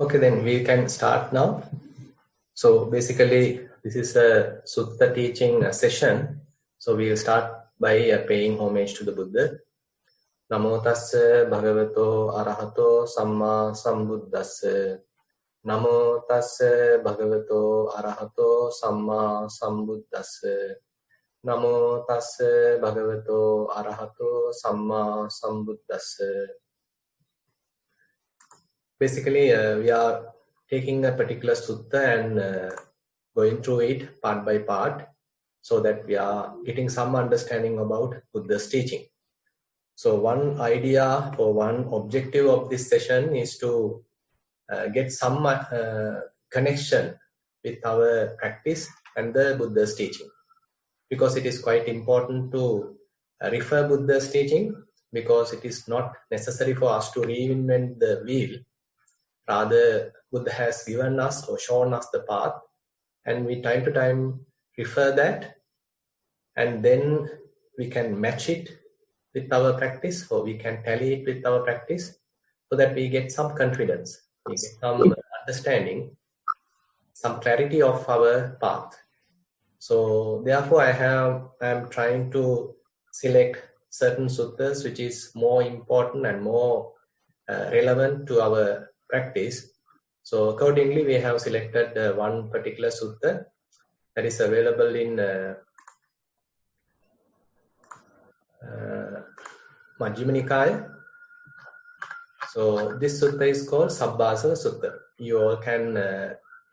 Okay, then we can start now. So basically, this is a Sutta teaching session. So we will start by paying homage to the Buddha. Namo tassa bhagavato arahato samma sambuddhassa. Namo tassa bhagavato arahato samma sambuddhassa. Namo tassa bhagavato arahato samma sambuddhassa. Basically, we are taking a particular sutta and going through it part by part so that we are getting some understanding about Buddha's teaching. So one idea or one objective of this session is to get some connection with our practice and the Buddha's teaching, because it is quite important to refer Buddha's teaching, because it is not necessary for us to reinvent the wheel. Rather, Buddha has given us or shown us the path, and we time to time refer that, and then we can match it with our practice, or we can tally it with our practice, so that we get some confidence, we get some understanding, some clarity of our path. So therefore, I am trying to select certain suttas which is more important and more relevant to our practice. So accordingly, we have selected one particular sutta that is available in Majjhima Nikaya. So this sutta is called Sabbasava Sutta. You all can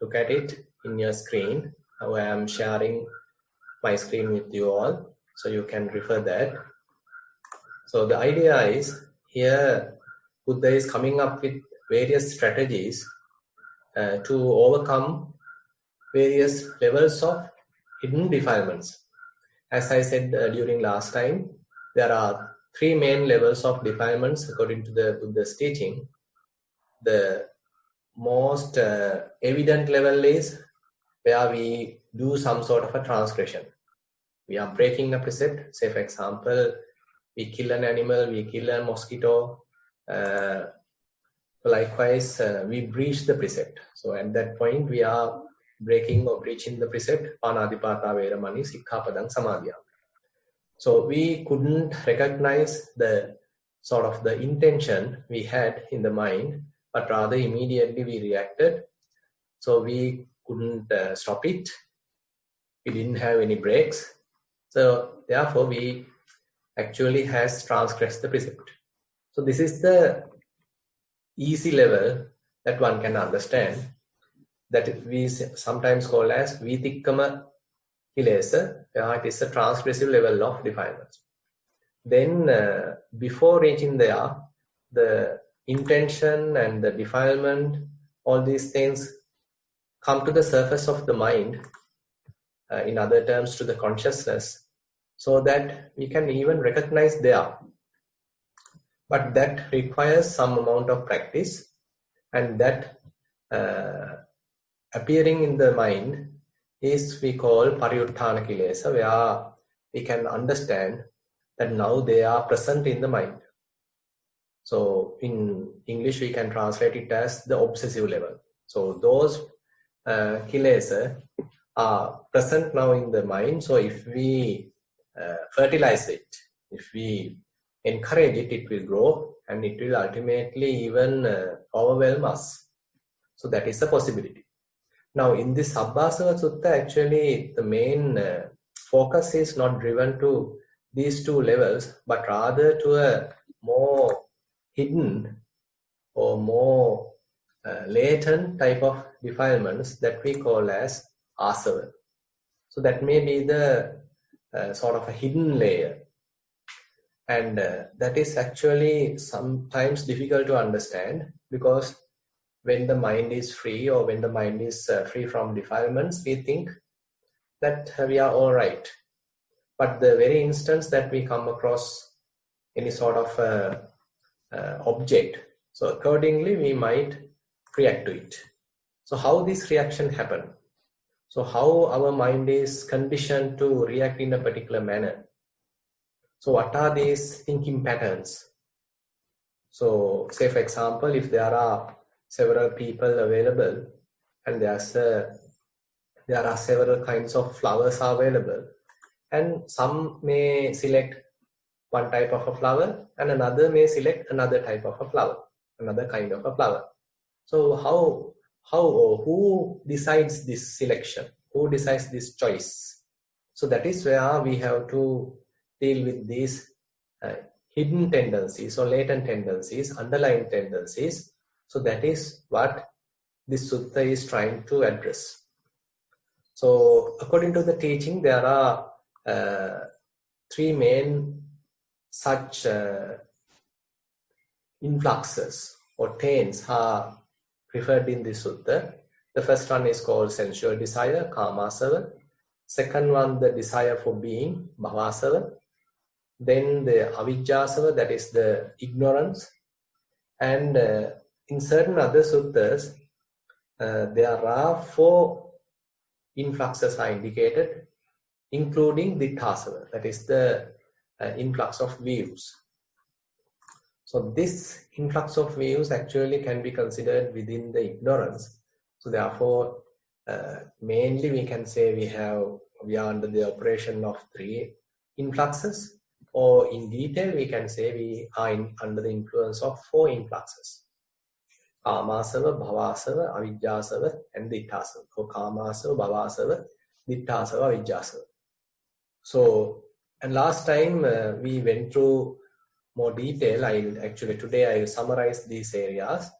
look at it in your screen. I am sharing my screen with you all, so you can refer that. So the idea is, here Buddha is coming up with various strategies to overcome various levels of hidden defilements. As I said during last time, there are three main levels of defilements according to the Buddha's teaching. The most evident level is where we do some sort of a transgression. We are breaking a precept. Say, for example, we kill an animal, we kill a mosquito. Likewise, we breach the precept. So at that point, we are breaking or breaching the precept. Panadipata veramani sikkhapadang samadhyam. So we couldn't recognize the sort of the intention we had in the mind, but rather immediately we reacted. So we couldn't stop it. We didn't have any breaks. So therefore, we actually has transgressed the precept. So this is the easy level that one can understand, that we sometimes call as vitikkama kilesa, where it is a transgressive level of defilements. Then before reaching there, the intention and the defilement, all these things come to the surface of the mind, in other terms to the consciousness, so that we can even recognize there. But that requires some amount of practice, and that appearing in the mind is we call pariyutthana kilesa, where we can understand that now they are present in the mind. So in English we can translate it as the obsessive level. So those kilesa are present now in the mind. So if we fertilize it, if we encourage it, it will grow, and it will ultimately even overwhelm us. So that is a possibility. Now in this Sabbasava Sutta, actually the main focus is not driven to these two levels, but rather to a more hidden or more latent type of defilements that we call as asava. So that may be the sort of a hidden layer. And that is actually sometimes difficult to understand, because when the mind is free, or when the mind is free from defilements, we think that we are all right. But the very instance that we come across any sort of object, so accordingly we might react to it. So how this reaction happen? So how our mind is conditioned to react in a particular manner? So what are these thinking patterns? So say, for example, if there are several people available, and there are several kinds of flowers available, and some may select one type of a flower and another may select another type of a flower, another kind of a flower. So who decides this selection? Who decides this choice? So that is where we have to deal with these hidden tendencies or latent tendencies, underlying tendencies. So that is what this sutta is trying to address. So according to the teaching, there are three main such influxes or taints are referred in this sutta. The first one is called sensual desire, kamasava. Second one, the desire for being, bhavasava. Then the avijjasava, that is the ignorance. And in certain other suttas, there are 4 influxes are indicated, including ditthasava, that is the influx of views. So this influx of views actually can be considered within the ignorance. So therefore, mainly we can say we are under the operation of 3 influxes, or in detail we can say we are under the influence of 4 influxes. Kamasava, bhavasava, avijjasava, and ditthasava. So kamasava, bhavasava, ditthasava, avijjasava. So, and last time we went through more detail. Today I will summarize these areas.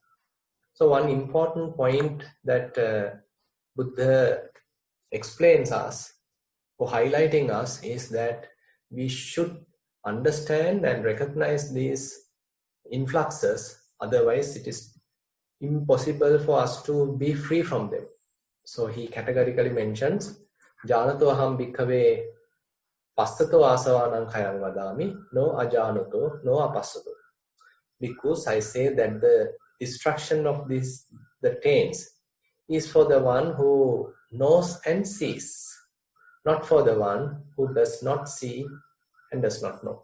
So one important point that Buddha explains us or highlighting us is that we should understand and recognize these influxes, otherwise it is impossible for us to be free from them. So he categorically mentions, Janato aham bhikkhave passato asavanam khayam vadami, no ajanato, no apassato. Because I say that the destruction of the taints is for the one who knows and sees, not for the one who does not see and does not know.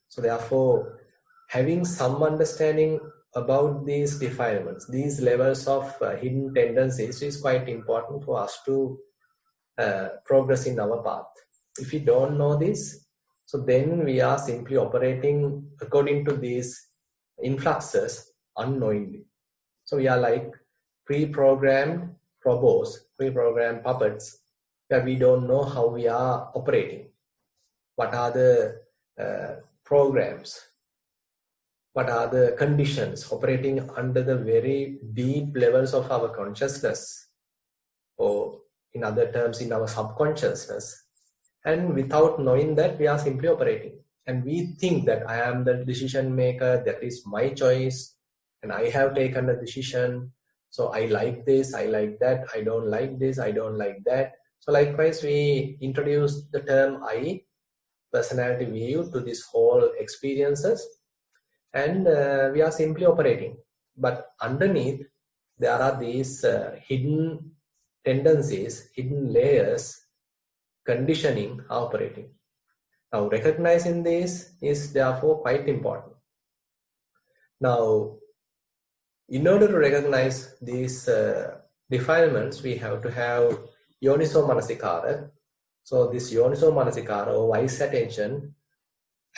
So therefore, having some understanding about these defilements, these levels of hidden tendencies is quite important for us to progress in our path. If we don't know this, so then we are simply operating according to these influxes unknowingly. So we are like pre-programmed robots, pre-programmed puppets, where we don't know how we are operating. What are the programs? What are the conditions operating under the very deep levels of our consciousness, or in other terms, in our subconsciousness? And without knowing that, we are simply operating. And we think that I am the decision maker, that is my choice, and I have taken a decision. So I like this, I like that, I don't like this, I don't like that. So likewise, we introduce the term I, personality view, to this whole experiences. And we are simply operating. But underneath, there are these hidden tendencies, hidden layers, conditioning operating. Now, recognizing this is therefore quite important. Now, in order to recognize these defilements, we have to have yoniso manasikara. So this yoniso manasikara, or wise attention,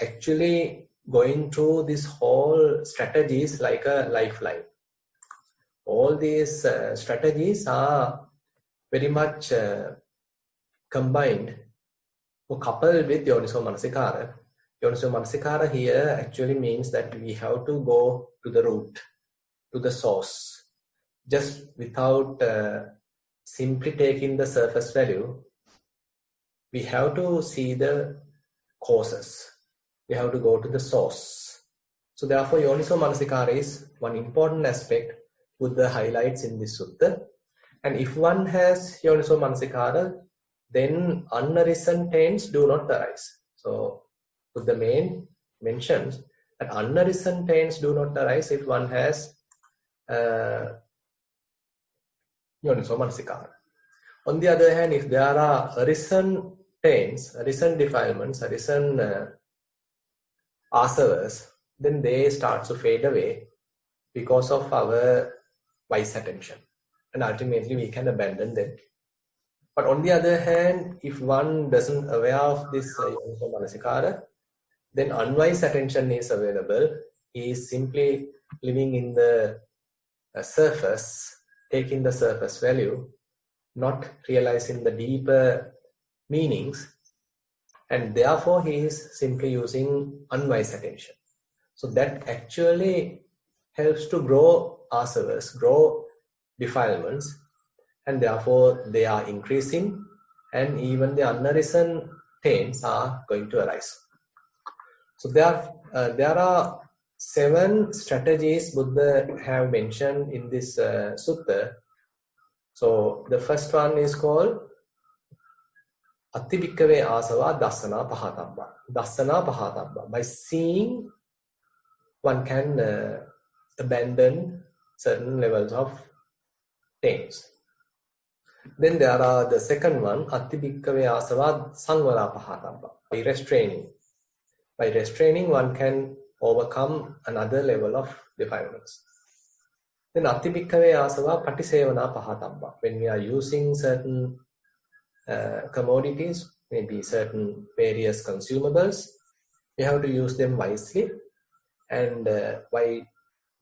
actually going through this whole strategies like a lifeline. All these strategies are very much combined or coupled with yoniso manasikara. Yoniso manasikara here actually means that we have to go to the root, to the source, just without simply taking the surface value. We have to see the causes. We have to go to the source. So therefore, yoniso manasikara is one important aspect Buddha highlights in this sutta. And if one has yoniso manasikara, then unarisen taints do not arise. So Buddha mentions that unarisen taints do not arise if one has yoniso manasikara. On the other hand, if there are arisen taints, arisen defilements, arisen asavas, then they start to fade away because of our wise attention. And ultimately we can abandon them. But on the other hand, if one doesn't aware of this yoniso manasikara, then unwise attention is available. He is simply living in the surface, taking the surface value, not realizing the deeper meanings, and therefore he is simply using unwise attention. So that actually helps to grow asavas, grow defilements, and therefore they are increasing, and even the unarisen taints are going to arise. So there are 7 strategies Buddha have mentioned in this sutta. So the first one is called Attibhikkave asava dassana pahatabba. Dassana pahatabba. By seeing, one can abandon certain levels of taints. Then there are the second one, Attibhikkave asava samvara pahatabba. By restraining. By restraining, one can overcome another level of defilements. Then Attibhikkave asava patisevana pahatabba. When we are using certain commodities, maybe certain various consumables, we have to use them wisely, and by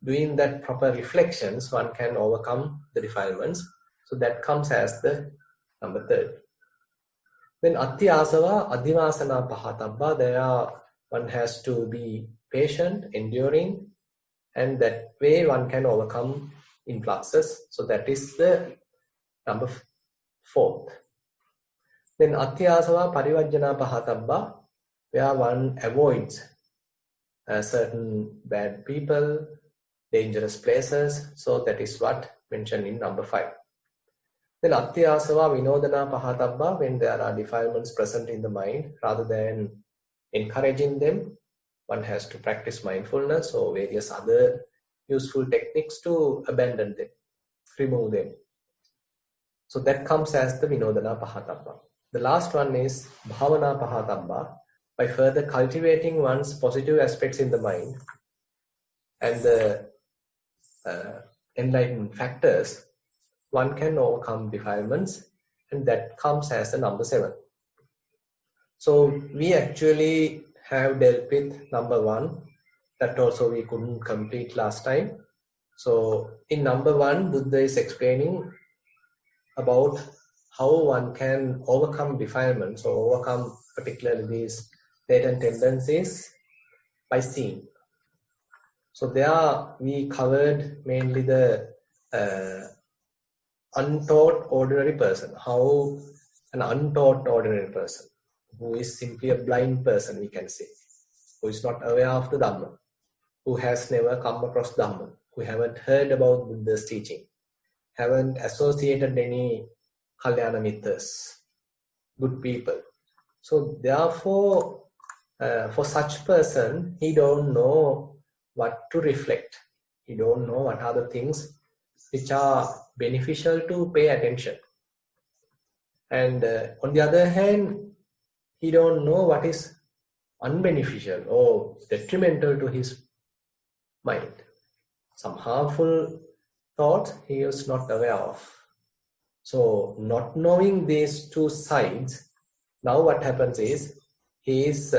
doing that proper reflections, one can overcome the defilements. So that comes as the number 3rd. Then Atti asava adhivasana pahatabba. There one has to be patient, enduring, and that way one can overcome influxes. So that is the number 4th. Then Atyasava parivajjana pahatabba, where one avoids certain bad people, dangerous places. So that is what mentioned in number 5. Then Atyasava vinodana pahatabba, when there are defilements present in the mind, rather than encouraging them, one has to practice mindfulness or various other useful techniques to abandon them, remove them. So that comes as the vinodana pahatabba. The last one is bhavana pahatabba. By further cultivating one's positive aspects in the mind and the enlightenment factors, one can overcome defilements, and that comes as the number 7. So we actually have dealt with number 1. That also we couldn't complete last time. So in number 1, Buddha is explaining about how one can overcome defilements, or overcome particularly these latent tendencies by seeing. So there we covered mainly the untaught ordinary person, how an untaught ordinary person, who is simply a blind person, we can say, who is not aware of the Dhamma, who has never come across Dhamma, who haven't heard about Buddha's teaching, haven't associated any Kalyana Mittas, good people. So therefore, for such person, he don't know what to reflect. He don't know what are the things which are beneficial to pay attention. And on the other hand, he don't know what is unbeneficial or detrimental to his mind. Some harmful thoughts he is not aware of. So not knowing these two sides, now what happens is he is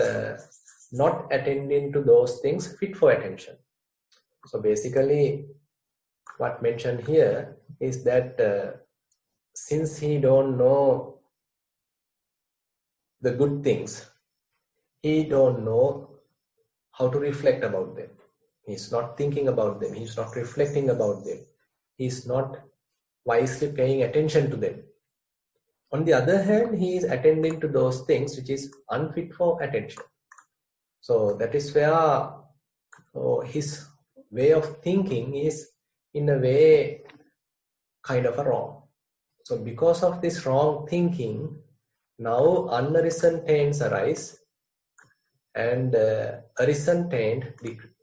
not attending to those things fit for attention. So basically what mentioned here is that since he don't know the good things, he don't know how to reflect about them. He's not thinking about them. He's not reflecting about them. He's not wisely paying attention to them. On the other hand, he is attending to those things which is unfit for attention. So that is where his way of thinking is in a way kind of a wrong. So because of this wrong thinking, now unarisen taints arise and arisen taint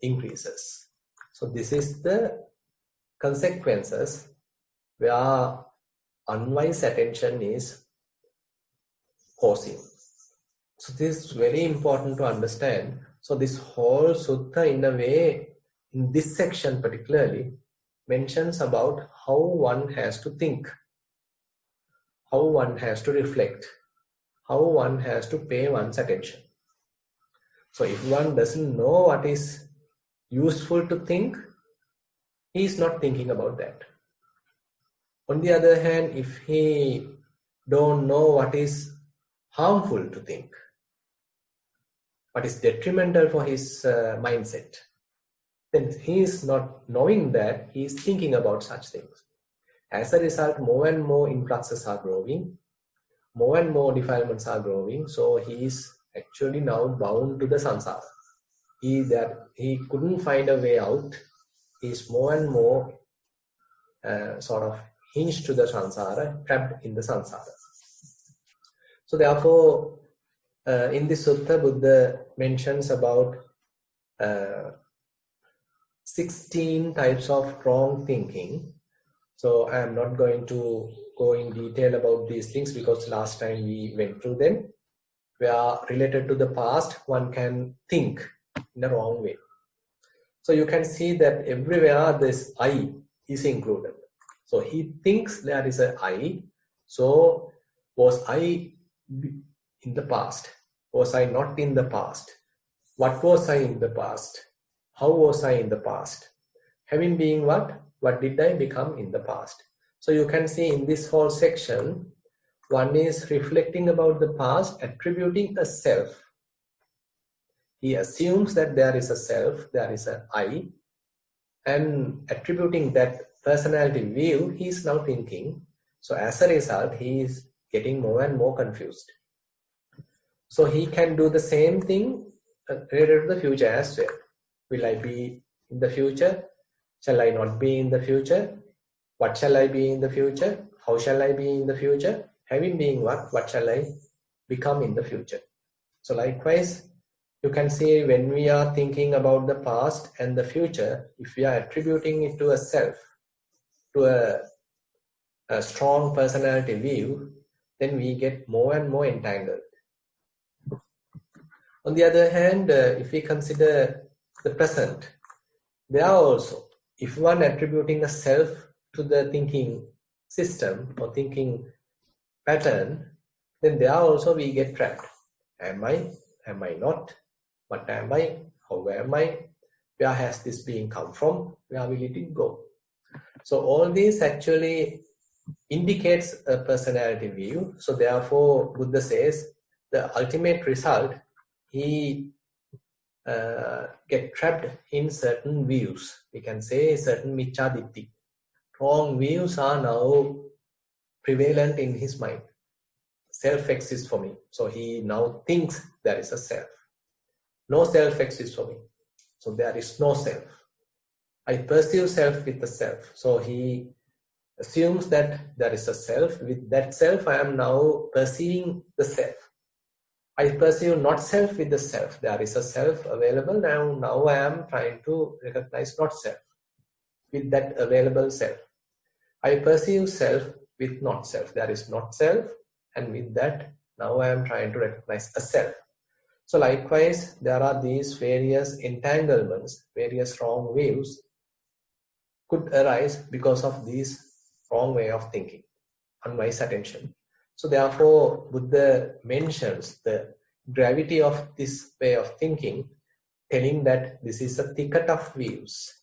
increases. So this is the consequences where unwise attention is causing. So this is very important to understand. So this whole sutta, in a way, in this section particularly, mentions about how one has to think, how one has to reflect, how one has to pay one's attention. So if one doesn't know what is useful to think, he is not thinking about that. On the other hand, if he don't know what is harmful to think, what is detrimental for his mindset, then he is not knowing that, he is thinking about such things. As a result, more and more influxes are growing, more and more defilements are growing, so he is actually now bound to the samsara. He couldn't find a way out. He is more and more sort of hinged to the samsara, trapped in the samsara. So therefore, in this sutta, Buddha mentions about 16 types of wrong thinking. So I am not going to go in detail about these things because last time we went through them. Where related to the past, one can think in the wrong way. So you can see that everywhere this I is included. So he thinks there is an I. So was I in the past? Was I not in the past? What was I in the past? How was I in the past? Having been what? What did I become in the past? So you can see in this whole section, one is reflecting about the past, attributing a self. He assumes that there is a self, there is an I, and attributing that personality view, he is now thinking. So as a result, he is getting more and more confused. So he can do the same thing related to the future as well. Will I be in the future? Shall I not be in the future? What shall I be in the future? How shall I be in the future? Having been what shall I become in the future? So likewise, you can see when we are thinking about the past and the future, if we are attributing it to a self, to a strong personality view, then we get more and more entangled. On the other hand, if we consider the present, there are also, if one attributing a self to the thinking system or thinking pattern, then there also we get trapped. Am I? Am I not? What am I? How am I? Where has this being come from? Where will it go? So all these actually indicates a personality view. So therefore, Buddha says the ultimate result, he get trapped in certain views. We can say certain micchaditti. Wrong views are now prevalent in his mind. Self exists for me. So he now thinks there is a self. No self exists for me. So there is no self. I perceive self with the self. So he assumes that there is a self. With that self, I am now perceiving the self. I perceive not self with the self. There is a self available. Now I am trying to recognize not self with that available self. I perceive self with not self. There is not self, and with that, now I am trying to recognize a self. So likewise, there are these various entanglements, various wrong views could arise because of this wrong way of thinking, unwise attention. So therefore, Buddha mentions the gravity of this way of thinking, telling that this is a thicket of views.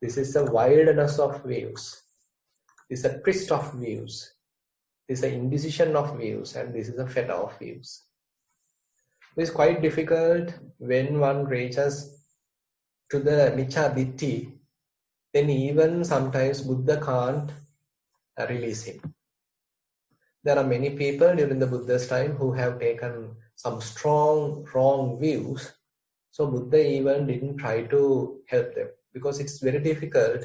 This is a wilderness of views. This is a twist of views. This is an indecision of views, and this is a fetter of views. It is quite difficult when one reaches to the micchaditti, then even sometimes Buddha can't release him. There are many people during the Buddha's time who have taken some strong wrong views. So Buddha even didn't try to help them because it's very difficult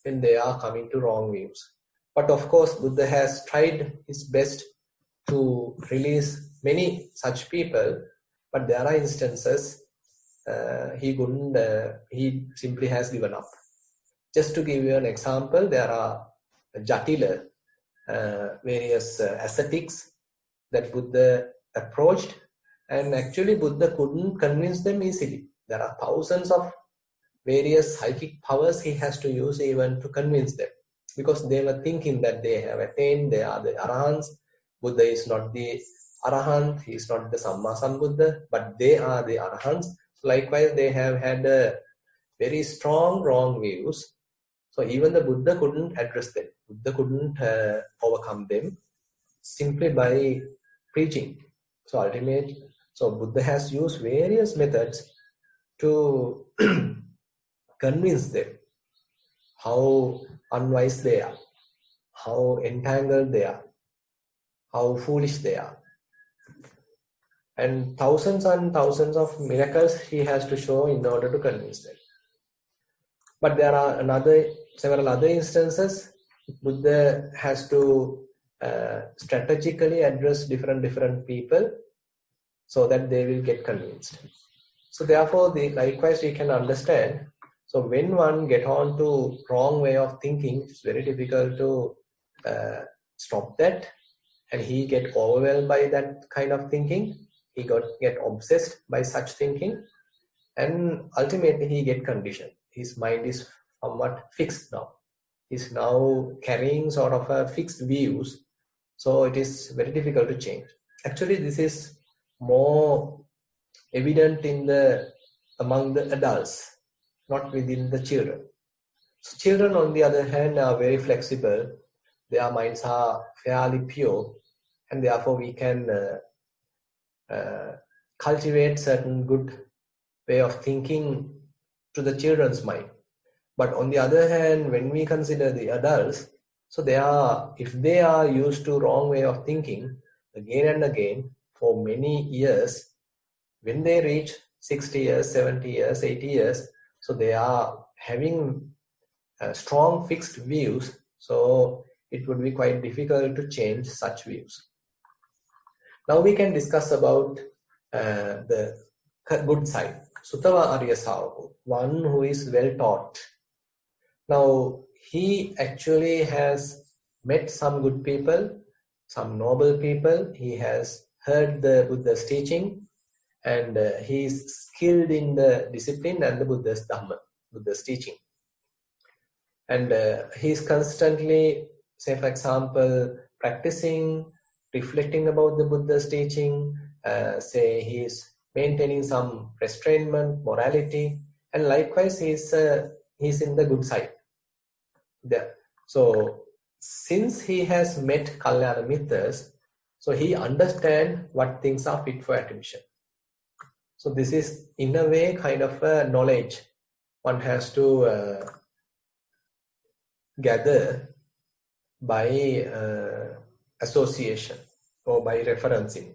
when they are coming to wrong views. But of course, Buddha has tried his best to release many such people, but there are instances he simply has given up. Just to give you an example, there are Jatila, various ascetics that Buddha approached, and actually Buddha couldn't convince them easily. There are thousands of various psychic powers he has to use even to convince them. Because they were thinking that they have attained, they are the Arahants. Buddha is not the Arahant, he is not the Sammasambuddha, but they are the Arahants. Likewise, they have had very strong wrong views. So even the Buddha couldn't address them. Buddha couldn't overcome them simply by preaching. So ultimately, Buddha has used various methods to convince them how unwise they are, how entangled they are, how foolish they are. And thousands of miracles he has to show in order to convince them. But there are several other instances Buddha has to strategically address different people so that they will get convinced. So therefore, likewise we can understand. So when one get on to wrong way of thinking, it's very difficult to stop that, and he get overwhelmed by that kind of thinking. He get obsessed by such thinking, and ultimately he get conditioned. His mind is somewhat fixed now. He's now carrying sort of a fixed views, so it is very difficult to change. Actually, this is more evident among the adults, not within the children. So children, on the other hand, are very flexible. Their minds are fairly pure, and therefore we can cultivate certain good way of thinking to the children's mind. But on the other hand, when we consider the adults, so if they are used to wrong way of thinking again and again for many years, when they reach 60 years, 70 years, 80 years, so they are having strong fixed views, so it would be quite difficult to change such views. Now we can discuss about the good side. Suttava Arya Savaka, one who is well taught. Now he actually has met some good people, some noble people. He has heard the Buddha's teaching, and he is skilled in the discipline and the Buddha's Dhamma, Buddha's teaching. And he is constantly, say for example, practicing, reflecting about the Buddha's teaching, say he is maintaining some restrainment, morality, and likewise he is in the good side. So since he has met Kalyana Mitras, so he understands what things are fit for attention. So this is in a way kind of a knowledge one has to gather by association or by referencing.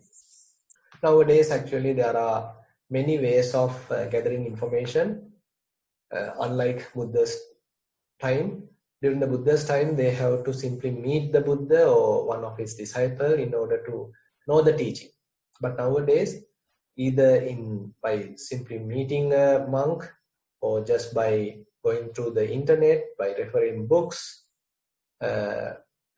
Nowadays actually there are many ways of gathering information. Unlike Buddha's time, during the Buddha's time they have to simply meet the Buddha or one of his disciples in order to know the teaching. But nowadays, either by simply meeting a monk or just by going through the internet, by referring books,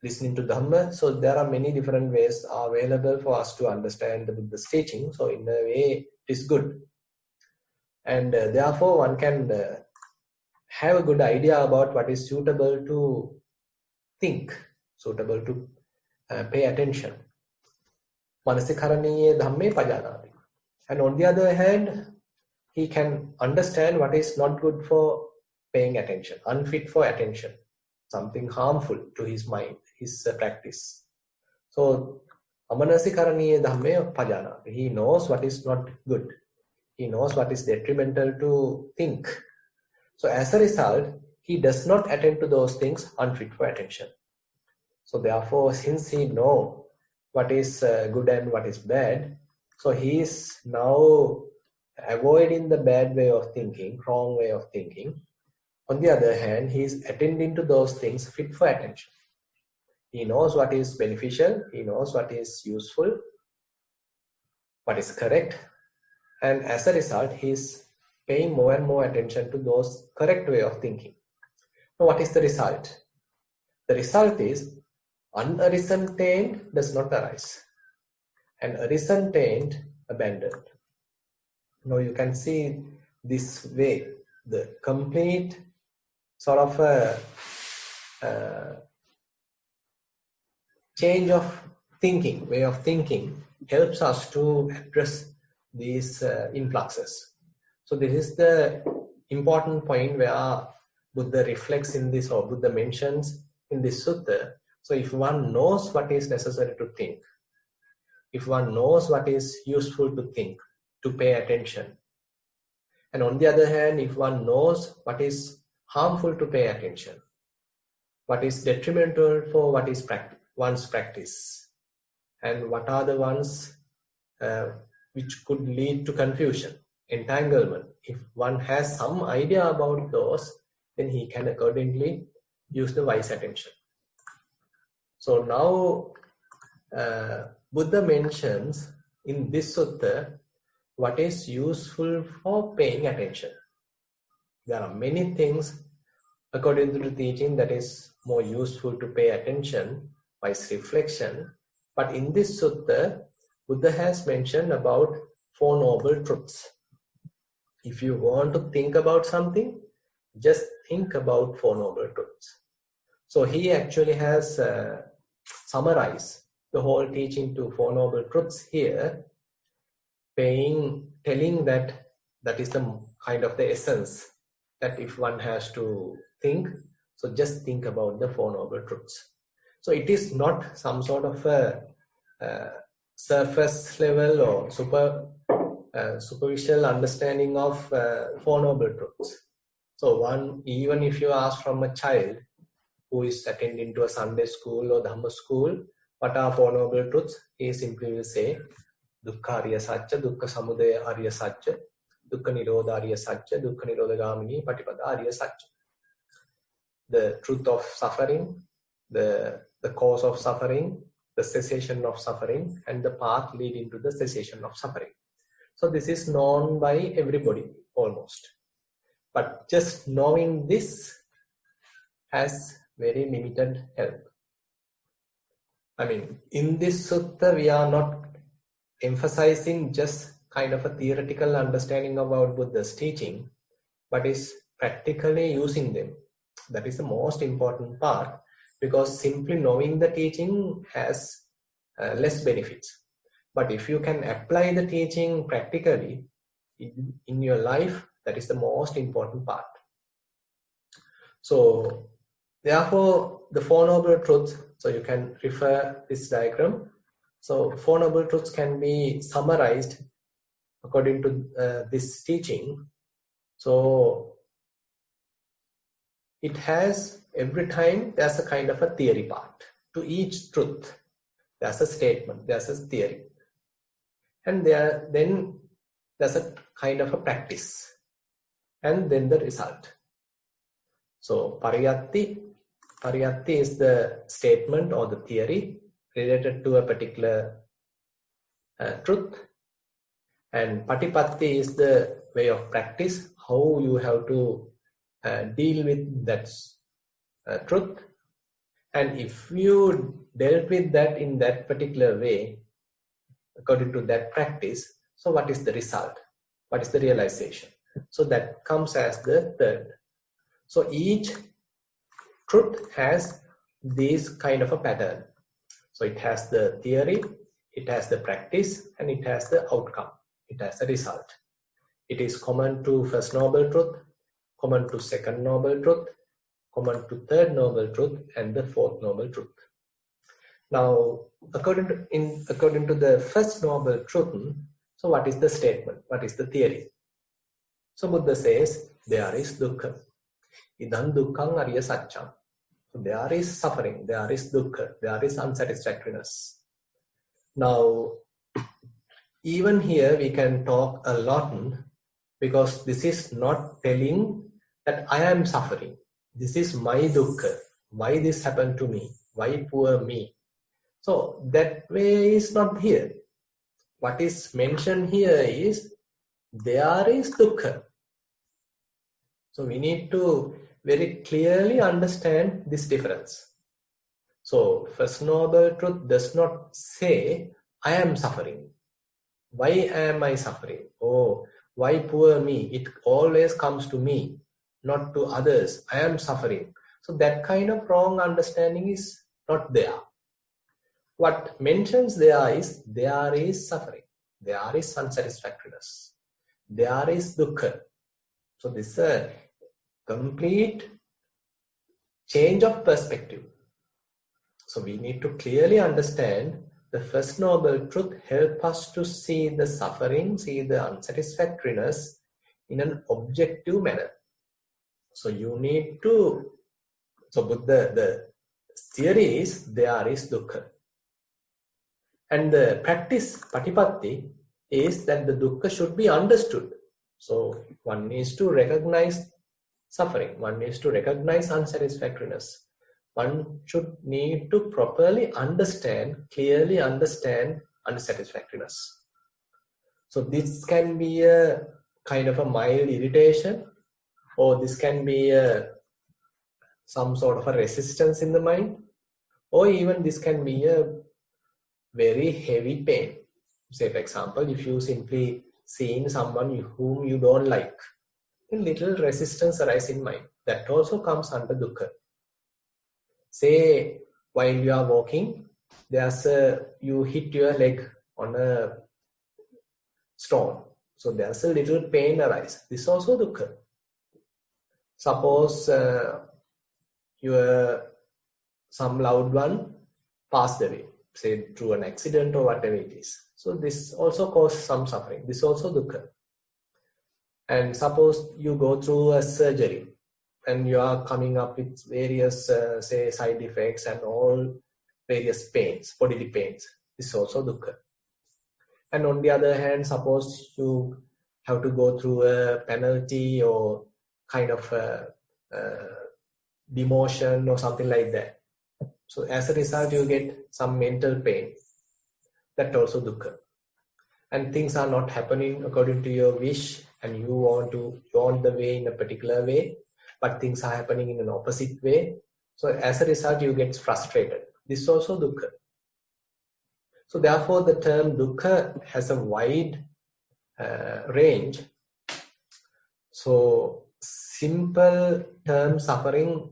listening to Dhamma. So there are many different ways available for us to understand the Buddha's teaching. So in a way, it is good. And therefore one can have a good idea about what is suitable to think, suitable to pay attention. Manasikaraniye dhamme pajanati. And on the other hand, he can understand what is not good for paying attention, unfit for attention, something harmful to his mind, his practice. So, amanasikaraniye dhamme pajanati. He knows what is not good. He knows what is detrimental to think. So as a result, he does not attend to those things unfit for attention. So therefore, since he knows what is good and what is bad, so he is now avoiding the bad way of thinking, wrong way of thinking. On the other hand, he is attending to those things fit for attention. He knows what is beneficial, he knows what is useful, what is correct, and as a result, he is paying more and more attention to those correct way of thinking. Now, what is the result? The result is unarisen taint does not arise, and arisen taint abandoned. Now you can see this way. the complete sort of a change of thinking, way of thinking, helps us to address these influxes. So this is the important point where Buddha reflects in this, or Buddha mentions in this sutta. So if one knows what is necessary to think, if one knows what is useful to think, to pay attention, and on the other hand, if one knows what is harmful to pay attention, what is detrimental for what is one's practice, and what are the ones which could lead to confusion, entanglement. If one has some idea about those, then he can accordingly use the wise attention. So now Buddha mentions in this sutta what is useful for paying attention. There are many things according to the teaching that is more useful to pay attention, wise reflection. But in this sutta, Buddha has mentioned about 4 noble truths. If you want to think about something, just think about 4 noble truths. So he actually has summarized the whole teaching to 4 noble truths here, telling that is the kind of the essence, that if one has to think, so just think about the 4 noble truths. So it is not some sort of a surface level or superficial understanding of 4 noble truths. So even if you ask from a child who is attending to a Sunday school or Dhamma school, what are 4 noble truths? He simply will say, Dukkha Ariya Satcha, Dukkha Samudaya Ariya Satcha, Dukkha Nirodha Ariya Satcha, Dukkha Nirodha Gamini Patipada Ariya Satcha. The truth of suffering, the cause of suffering, the cessation of suffering, and the path leading to the cessation of suffering. So this is known by everybody almost. But just knowing this has very limited help. I mean, in this sutta, we are not emphasizing just kind of a theoretical understanding about Buddha's teaching, but is practically using them. That is the most important part, because simply knowing the teaching has less benefits. But if you can apply the teaching practically in your life, that is the most important part. So therefore, the 4 noble truths, so you can refer this diagram. So 4 noble truths can be summarized according to this teaching. So it has, every time there's a kind of a theory part. To each truth, there's a statement, there's a theory. And then there's a kind of a practice. And then the result. So pariyatti is the statement or the theory related to a particular truth. And patipatti is the way of practice, how you have to deal with that truth. And if you dealt with that in that particular way, according to that practice, so what is the result? What is the realization? So that comes as the third. So each truth has this kind of a pattern. So it has the theory, it has the practice, and it has the outcome. It has the result. It is common to first noble truth, common to second noble truth, common to third noble truth, and the fourth noble truth. Now, according to the first noble truth, so what is the statement? What is the theory? So Buddha says, there is dukkha. Idam dukkhang ariya satcham. So there is suffering, there is dukkha, there is unsatisfactoriness. Now, even here we can talk a lot, because this is not telling that I am suffering. This is my dukkha. Why this happened to me? Why poor me? So that way is not here. What is mentioned here is there is dukkha. So we need to very clearly understand this difference. So first noble truth does not say I am suffering. Why am I suffering? Oh, Why poor me? It always comes to me, not to others. I am suffering. So that kind of wrong understanding is not there. What mentions there is suffering. There is unsatisfactoriness. There is dukkha. So this is a complete change of perspective. So we need to clearly understand the First Noble Truth help us to see the suffering, see the unsatisfactoriness in an objective manner. So you need to, so the theory is there is dukkha. And the practice, patipatti, is that the dukkha should be understood. So one needs to recognize suffering, one needs to recognize unsatisfactoriness. One should need to properly understand, clearly understand unsatisfactoriness. So this can be a kind of a mild irritation, or this can be some sort of a resistance in the mind, or even this can be a very heavy pain. Say, for example, if you simply seeing someone whom you don't like, a little resistance arises in mind. That also comes under dukkha. Say, while you are walking, you hit your leg on a stone. So there's a little pain arise. This is also dukkha. Suppose some loved one passed away, say through an accident or whatever it is. So this also causes some suffering. This is also dukkha. And suppose you go through a surgery and you are coming up with various say side effects and all various pains, bodily pains. This is also dukkha. And on the other hand, suppose you have to go through a penalty or kind of demotion or something like that. So as a result, you get some mental pain. That also dukkha. And things are not happening according to your wish, and you want the way in a particular way, but things are happening in an opposite way. So as a result, you get frustrated. This is also dukkha. So therefore, the term dukkha has a wide range. So simple term suffering,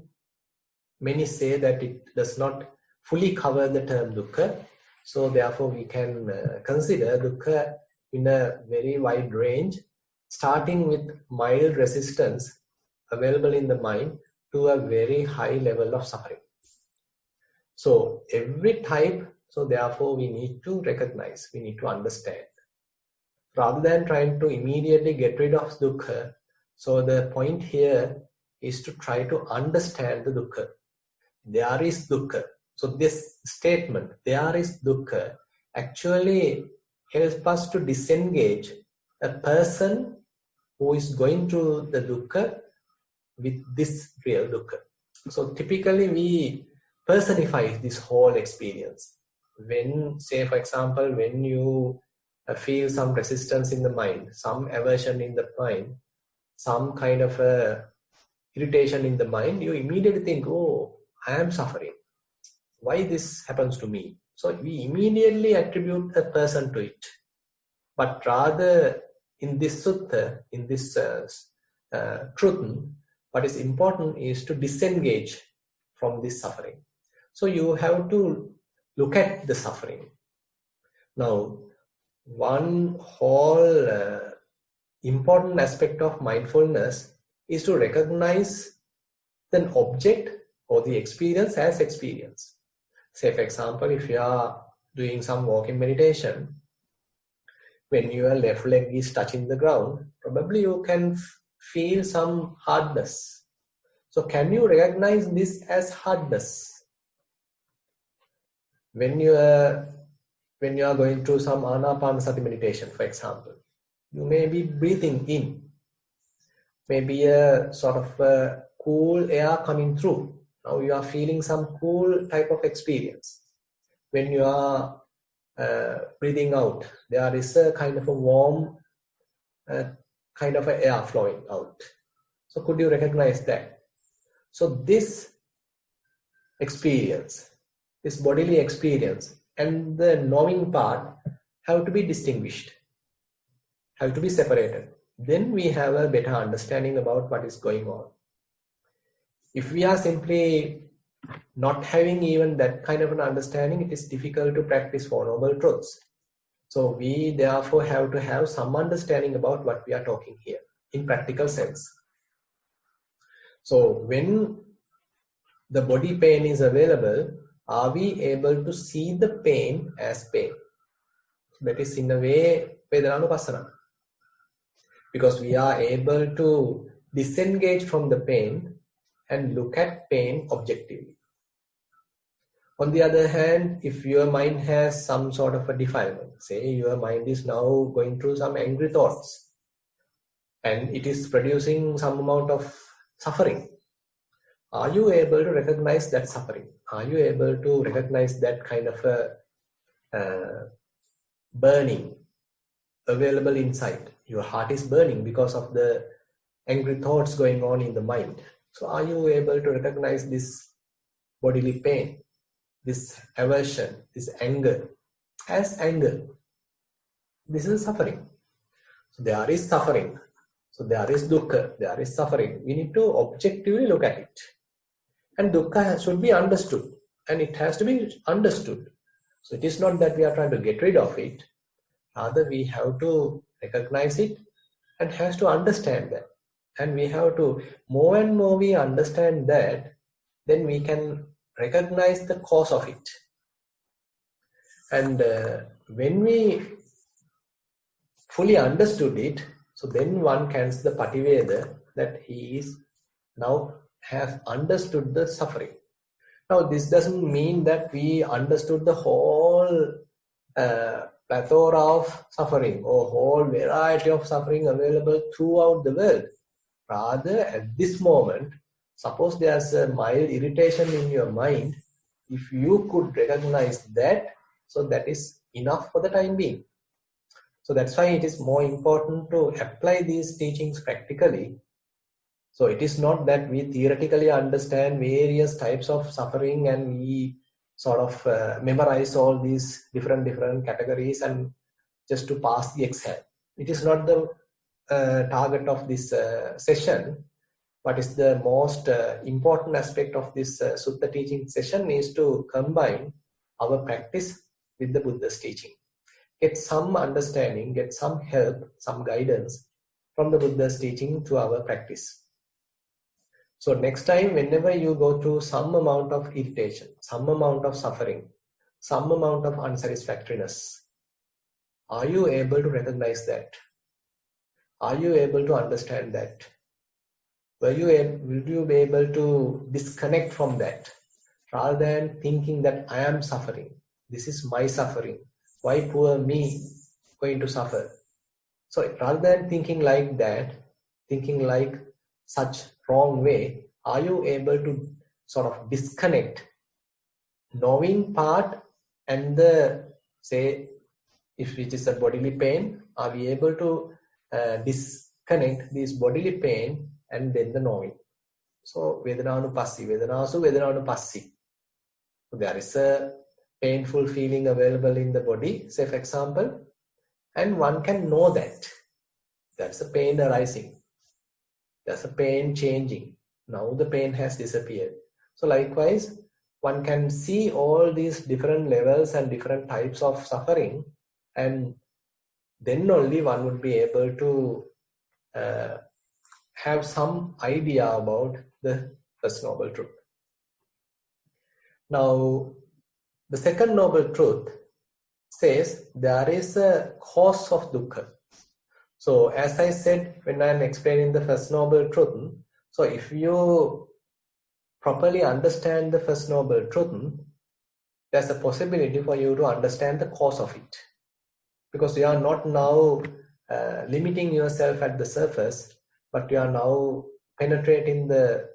many say that it does not fully cover the term dukkha. So therefore, we can consider dukkha in a very wide range, starting with mild resistance available in the mind to a very high level of suffering. So every type, so therefore we need to recognize, we need to understand. Rather than trying to immediately get rid of dukkha, so the point here is to try to understand the dukkha. There is dukkha. So this statement, there is dukkha, actually helps us to disengage a person who is going through the dukkha with this real dukkha. So typically we personify this whole experience. When, say for example, when you feel some resistance in the mind, some aversion in the mind, some kind of irritation in the mind, you immediately think, oh, I am suffering. Why this happens to me? So we immediately attribute a person to it. But rather in this sutta, in this truth, what is important is to disengage from this suffering. So you have to look at the suffering. Now, one whole important aspect of mindfulness is to recognize the object or the experience as experience. Say for example, if you are doing some walking meditation, when your left leg is touching the ground, probably you can feel some hardness. So can you recognize this as hardness? When you are going through some anapanasati meditation, for example, you may be breathing in, maybe a sort of cool air coming through. Now you are feeling some cool type of experience. When you are breathing out, there is a kind of a warm kind of a air flowing out. So could you recognize that? So this experience, this bodily experience and the knowing part have to be distinguished, have to be separated. then we have a better understanding about what is going on. If we are simply not having even that kind of an understanding, it is difficult to practice Four Noble Truths. So we therefore have to have some understanding about what we are talking here in practical sense. So when the body pain is available, are we able to see the pain as pain? That is in a way Vedananupasana. Because we are able to disengage from the pain and look at pain objectively. On the other hand, if your mind has some sort of a defilement, say your mind is now going through some angry thoughts and it is producing some amount of suffering, are you able to recognize that suffering? Are you able to recognize that kind of a burning available inside? Your heart is burning because of the angry thoughts going on in the mind. So are you able to recognize this bodily pain, this aversion, this anger as anger? This is suffering. So there is suffering. So there is dukkha, there is suffering. We need to objectively look at it. And dukkha should be understood, and it has to be understood. So it is not that we are trying to get rid of it. Rather, we have to recognize it and has to understand that. And we have to, more and more we understand that, then we can recognize the cause of it. And when we fully understood it, so then one can see the Pativeda that he is now has understood the suffering. Now this doesn't mean that we understood the whole plethora of suffering or whole variety of suffering available throughout the world. Rather, at this moment, suppose there's a mild irritation in your mind, if you could recognize that, so that is enough for the time being. So that's why it is more important to apply these teachings practically. So it is not that we theoretically understand various types of suffering and we sort of memorize all these different categories and just to pass the exam. It is not the target of this session. What is the most important aspect of this Sutta teaching session is to combine our practice with the Buddha's teaching. Get some understanding, get some help, some guidance from the Buddha's teaching to our practice. So next time, whenever you go through some amount of irritation, some amount of suffering, some amount of unsatisfactoriness, are you able to recognize that? Are you able to understand that? Will you be able to disconnect from that rather than thinking that I am suffering? This is my suffering. Why poor me going to suffer? So rather than thinking like that, thinking like such wrong way, are you able to sort of disconnect knowing part and the, say, if it is a bodily pain, are we able to disconnect this bodily pain and then the knowing? So Vedananupassi, Vedanasu Vedananupassi. So there is a painful feeling available in the body, say for example, and one can know that that's a pain arising. There's a pain changing. Now the pain has disappeared. So likewise, one can see all these different levels and different types of suffering, and then only one would be able to have some idea about the First Noble Truth. Now, the Second Noble Truth says there is a cause of dukkha. So as I said when I am explaining the First Noble Truth, so if you properly understand the First Noble Truth, there's a possibility for you to understand the cause of it. Because you are not now limiting yourself at the surface, but you are now penetrating the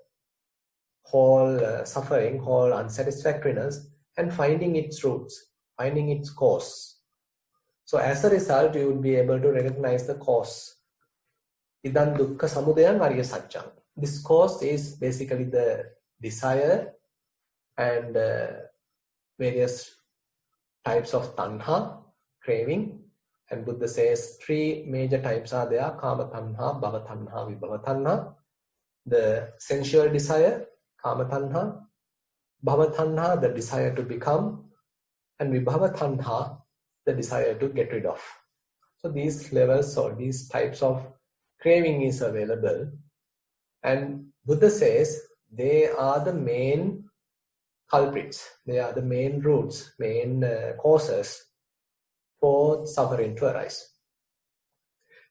whole suffering, whole unsatisfactoriness, and finding its roots, finding its cause. So as a result, you would be able to recognize the cause. Idan dukkha samudayan arya satcham. This cause is basically the desire and various types of tanha, craving, And Buddha says 3 major types are there: Kama Tanha, Bhava Tanha, Vibhava Tanha. The sensual desire, Kama Tanha; Bhava Tanha, the desire to become; and Vibhava Tanha, the desire to get rid of. So these levels or these types of craving is available. And Buddha says they are the main culprits. They are the main roots, main causes for suffering to arise.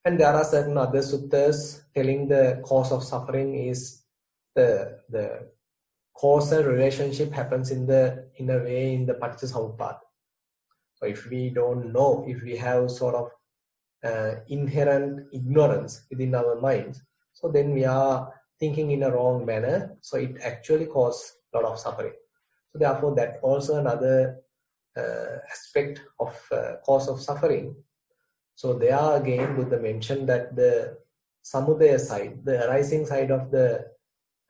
And there are certain other suttas telling the cause of suffering is the causal relationship happens in a way in the Paticcasamuppada. So if we don't know, if we have sort of inherent ignorance within our minds, so then we are thinking in a wrong manner. So it actually causes a lot of suffering. So therefore, that also another aspect of cause of suffering. So there again, Buddha mentioned that the samudaya side, the arising side of the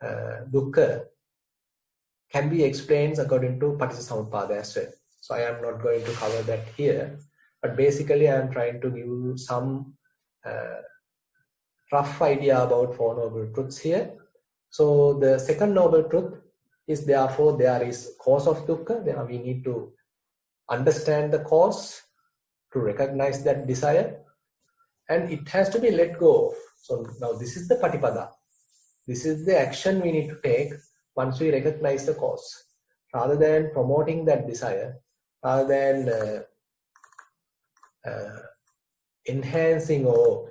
dukkha, can be explained according to Paticcasamuppada as well. So I am not going to cover that here, but basically I am trying to give you some rough idea about 4 noble truths here. So the second noble truth is therefore there is cause of dukkha. Then we need to understand the cause, to recognize that desire, and it has to be let go of. So now this is the patipada. This is the action we need to take once we recognize the cause. Rather than promoting that desire, rather than enhancing or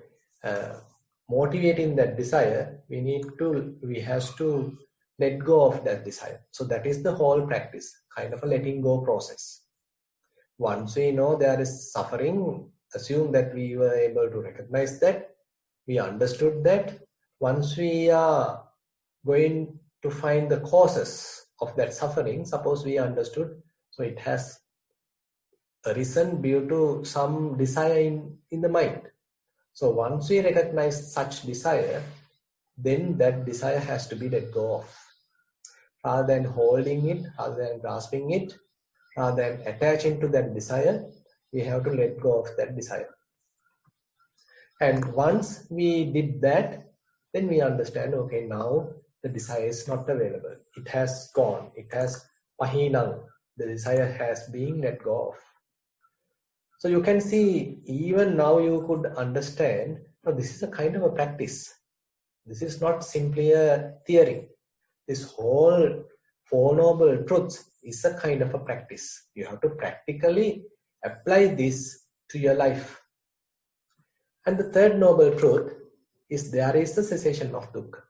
motivating that desire, we have to let go of that desire. So that is the whole practice, kind of a letting go process. Once we know there is suffering, assume that we were able to recognize that, we understood that. Once we are going to find the causes of that suffering, suppose we understood, so it has arisen due to some desire in the mind. So once we recognize such desire, then that desire has to be let go of. Rather than holding it, rather than grasping it, rather than attaching to that desire, we have to let go of that desire. And once we did that, then we understand, okay, now the desire is not available. It has gone. It has pahinang. The desire has been let go of. So you can see, even now you could understand, this is a kind of a practice. This is not simply a theory. This whole 4 noble truths is a kind of a practice. You have to practically apply this to your life. And the third noble truth is there is the cessation of dukkha.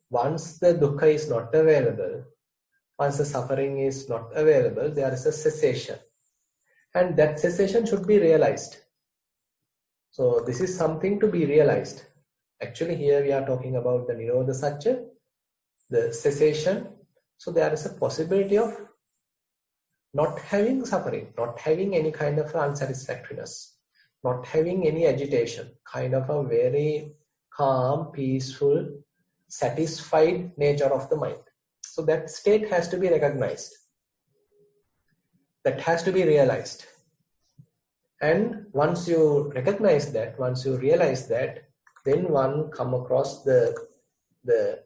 Once the dukkha is not available, once the suffering is not available, there is a cessation. And that cessation should be realized. So this is something to be realized. Actually here we are talking about the Nirodha Satya, the cessation. So there is a possibility of not having suffering, not having any kind of unsatisfactoriness, not having any agitation, kind of a very calm, peaceful, satisfied nature of the mind. So that state has to be recognized. That has to be realized. And once you recognize that, once you realize that, then one come across the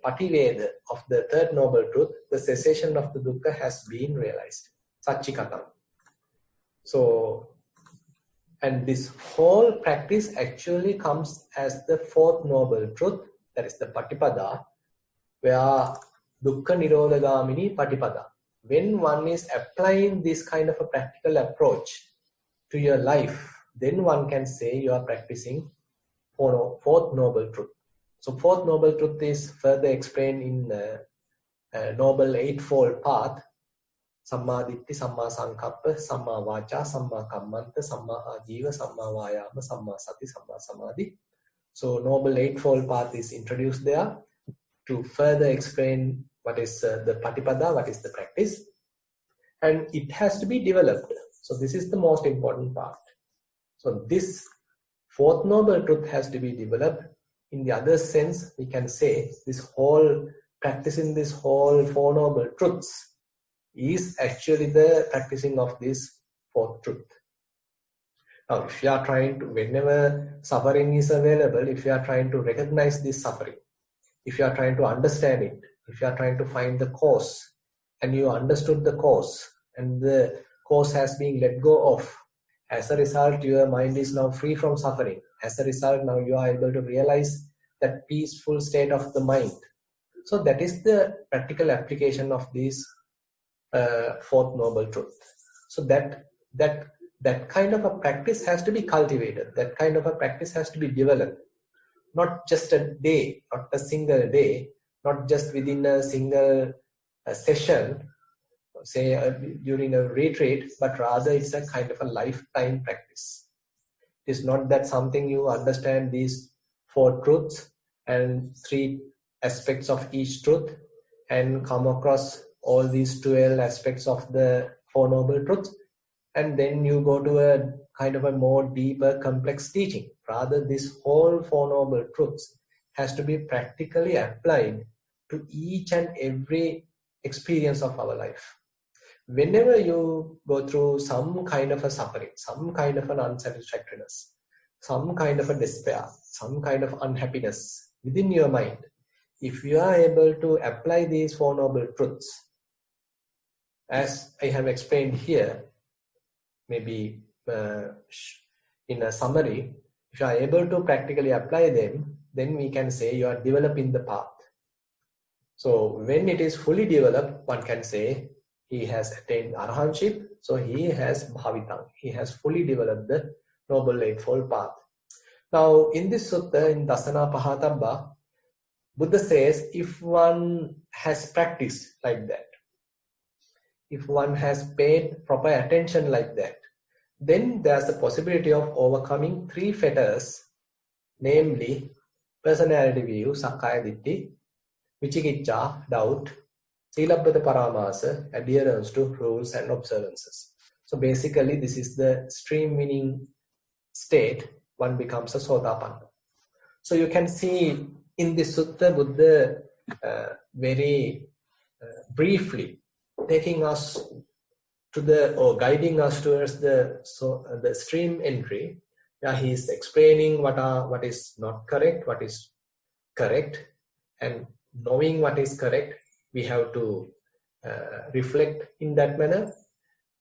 pativeda of the third noble truth, the cessation of the dukkha has been realized. Satchikatam. So, and this whole practice actually comes as the 4th noble truth, that is the patipada, where dukkha nirodhagamini patipada. When one is applying this kind of a practical approach to your life, then one can say you are practicing 4th noble truth. So 4th noble truth is further explained in Noble Eightfold Path: Samma Ditti, Samma Sankappa, Samma Vacha, Samma Kammanta, Samma Ajiva, Samma Vayama, Samma Sati, Samma Samadhi. So Noble Eightfold Path is introduced there to further explain what is the patipada, what is the practice, and it has to be developed. So this is the most important part. So this 4th noble truth has to be developed. In the other sense, we can say this whole practicing this whole 4 noble truths is actually the practicing of this 4th truth. Now, if you are trying to, whenever suffering is available, if you are trying to recognize this suffering, if you are trying to understand it, if you are trying to find the cause, and you understood the cause, and the cause has been let go of, as a result, your mind is now free from suffering. As a result, now you are able to realize that peaceful state of the mind. So that is the practical application of this fourth noble truth. So that kind of a practice has to be cultivated. That kind of a practice has to be developed. Not just a day, not a single day, not just within a single session, say during a retreat, but rather it's a kind of a lifetime practice. It is not that something you understand these four truths and 3 aspects of each truth and come across all these 12 aspects of the Four Noble Truths, and then you go to a kind of a more deeper, complex teaching. Rather, this whole Four Noble Truths has to be practically applied to each and every experience of our life. Whenever you go through some kind of a suffering, some kind of an unsatisfactoriness, some kind of a despair, some kind of unhappiness within your mind, if you are able to apply these Four Noble Truths, as I have explained here, maybe in a summary, if you are able to practically apply them, then we can say you are developing the path. So when it is fully developed, one can say he has attained arahantship, so he has bhavitang, he has fully developed the Noble Eightfold Path. Now in this sutta, in Dasana Pahatabba, Buddha says if one has practiced like that, if one has paid proper attention like that, then there's a possibility of overcoming 3 fetters, namely personality view, sakkaya ditthi, vicikiccha, doubt, silabbata paramasa, adherence to rules and observances. So basically this is the stream winning state, one becomes a sotapanna. So you can see in this sutta, Buddha very briefly taking us to the, or guiding us towards the stream entry. He is explaining what is not correct, what is correct, and knowing what is correct, we have to reflect in that manner.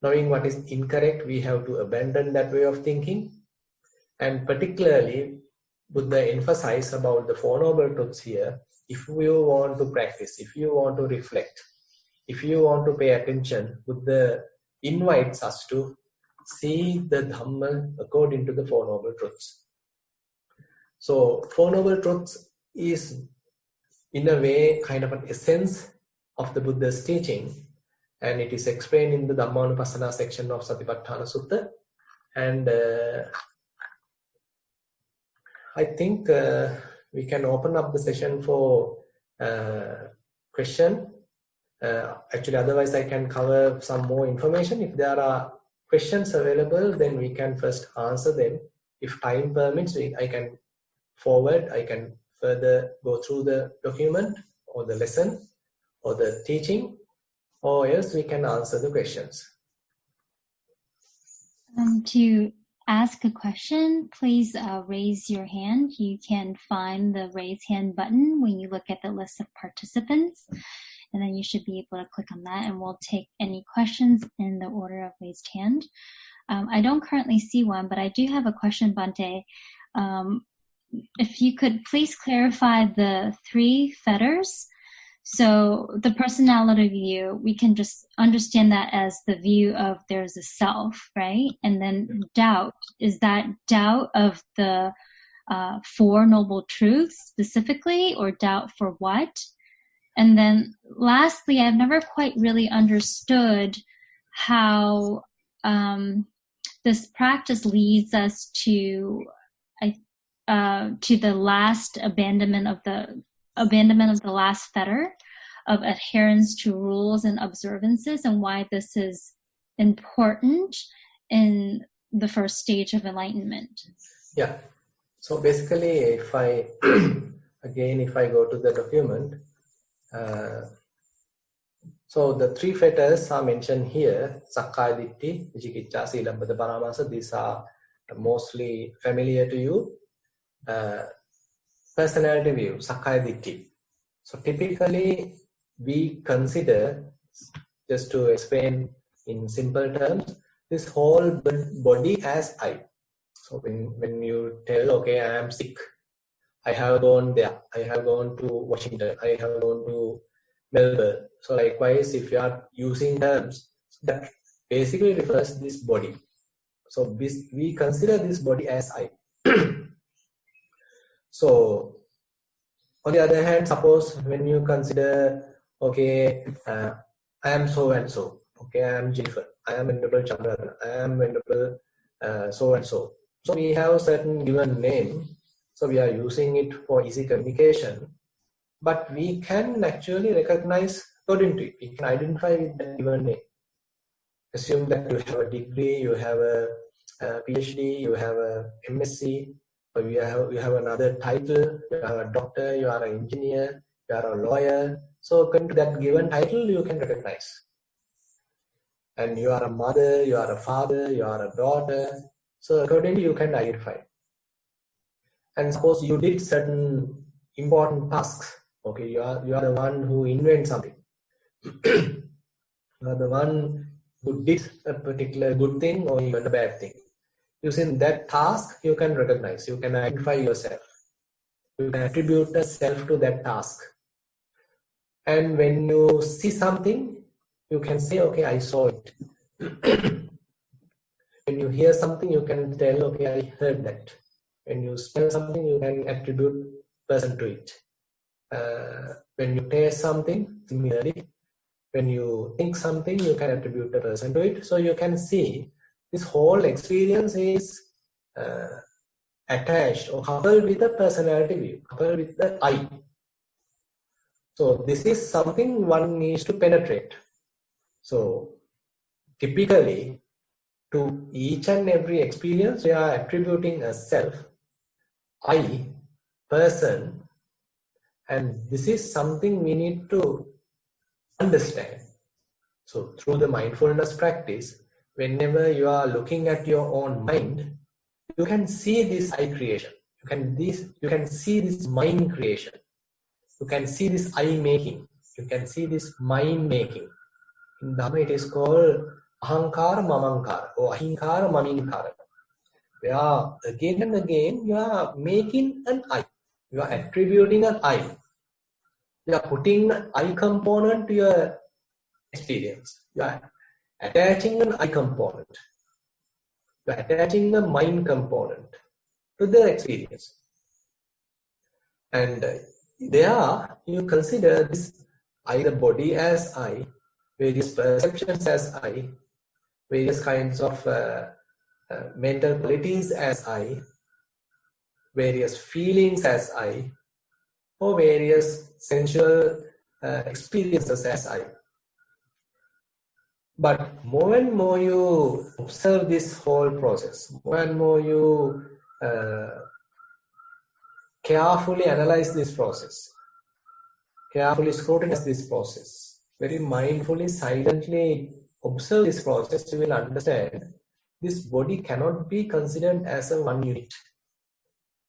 Knowing what is incorrect, we have to abandon that way of thinking. And particularly, Buddha emphasized about the Four Noble Truths here. If you want to practice, if you want to reflect, if you want to pay attention, Buddha invites us to see the Dhamma according to the Four Noble Truths. So, Four Noble Truths is in a way kind of an essence of the Buddha's teaching, and it is explained in the Dhammanupassana section of Satipatthana Sutta. And I think we can open up the session for question. Actually, otherwise I can cover some more information. If there are questions available, then we can first answer them. If time permits, I can forward, I can further go through the document or the lesson or the teaching, or else we can answer the questions. To ask a question, please raise your hand. You can find the raise hand button when you look at the list of participants, and then you should be able to click on that, and we'll take any questions in the order of raised hand. I don't currently see one, but I do have a question, Bhante. If you could please clarify the 3 fetters. So the personality view, we can just understand that as the view of there's a self, right? And then doubt, is that doubt of the 4 Noble Truths specifically, or doubt for what? And then lastly, I've never quite really understood how this practice leads us to the last abandonment of the last fetter of adherence to rules and observances, and why this is important in the first stage of enlightenment. Yeah. So basically, if I go to the document, so the 3 fetters are mentioned here: sakkaya ditthi, vicikiccha, silabbata paramasa. These are mostly familiar to you, personality view, Sakkaya Ditthi. So typically we consider, just to explain in simple terms, this whole body as I. So when you tell, okay, I am sick, I have gone there, I have gone to Washington, I have gone to Melbourne. So likewise, if you are using terms, that basically refers this body. So we consider this body as I. So on the other hand, suppose when you consider, okay, I am so and so, okay, I am Jennifer, I am Venerable Chandaratana, I am Venerable so and so. So we have a certain given name, so we are using it for easy communication, but we can actually recognize according to it. We can identify with the given name. Assume that you have a degree, you have a PhD, you have a MSc, or you have another title, you are a doctor, you are an engineer, you are a lawyer. So according to that given title, you can recognize. And you are a mother, you are a father, you are a daughter. So accordingly, you can identify. And suppose you did certain important tasks. Okay, you are the one who invents something. You are the one who did a particular good thing or even a bad thing. Using that task, you can recognize, you can identify yourself. You can attribute a self to that task. And when you see something, you can say, okay, I saw it. When you hear something, you can tell, okay, I heard that. When you smell something, you can attribute person to it. When you taste something, similarly, when you think something, you can attribute a person to it. So you can see this whole experience is attached or coupled with the personality view, coupled with the I. So this is something one needs to penetrate. So typically, to each and every experience, we are attributing a self, I, person, and this is something we need to understand. So through the mindfulness practice, whenever you are looking at your own mind, you can see this I creation. You can see this mind creation. You can see this I making. You can see this mind making. In Dhamma, it is called ahankara mamankara or ahinkara maminkara. Where again and again you are making an I. You are attributing an I. You are putting an I component to your experience. You are attaching an I component. You are attaching a mind component to the experience. And there you consider this I, the body as I, various perceptions as I, various kinds of mental qualities as I, various feelings as I, or various sensual experiences as I. But more and more you observe this whole process, more and more you carefully analyze this process, carefully scrutinize this process, very mindfully, silently observe this process, you will understand this body cannot be considered as a one unit.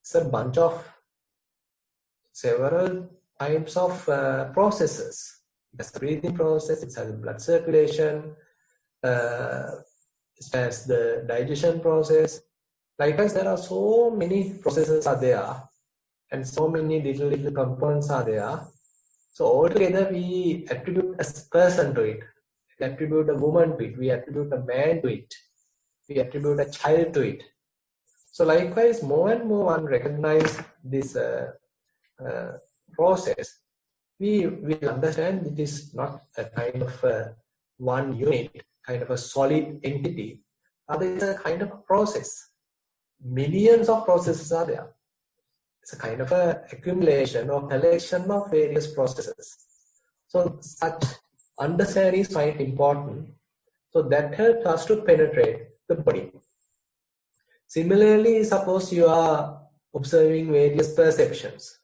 It's a bunch of several types of processes. It has a breathing process, it has blood circulation, it has the digestion process. Likewise, there are so many processes are there, and so many little components are there. So altogether, we attribute a person to it, we attribute a woman to it, we attribute a man to it, we attribute a child to it. So likewise, more and more one recognize this process, we will understand it is not a kind of one unit, kind of a solid entity. Rather, it's a kind of a process. Millions of processes are there. It's a kind of a accumulation or collection of various processes. So such understanding is quite important. So that helps us to penetrate the body. Similarly, suppose you are observing various perceptions.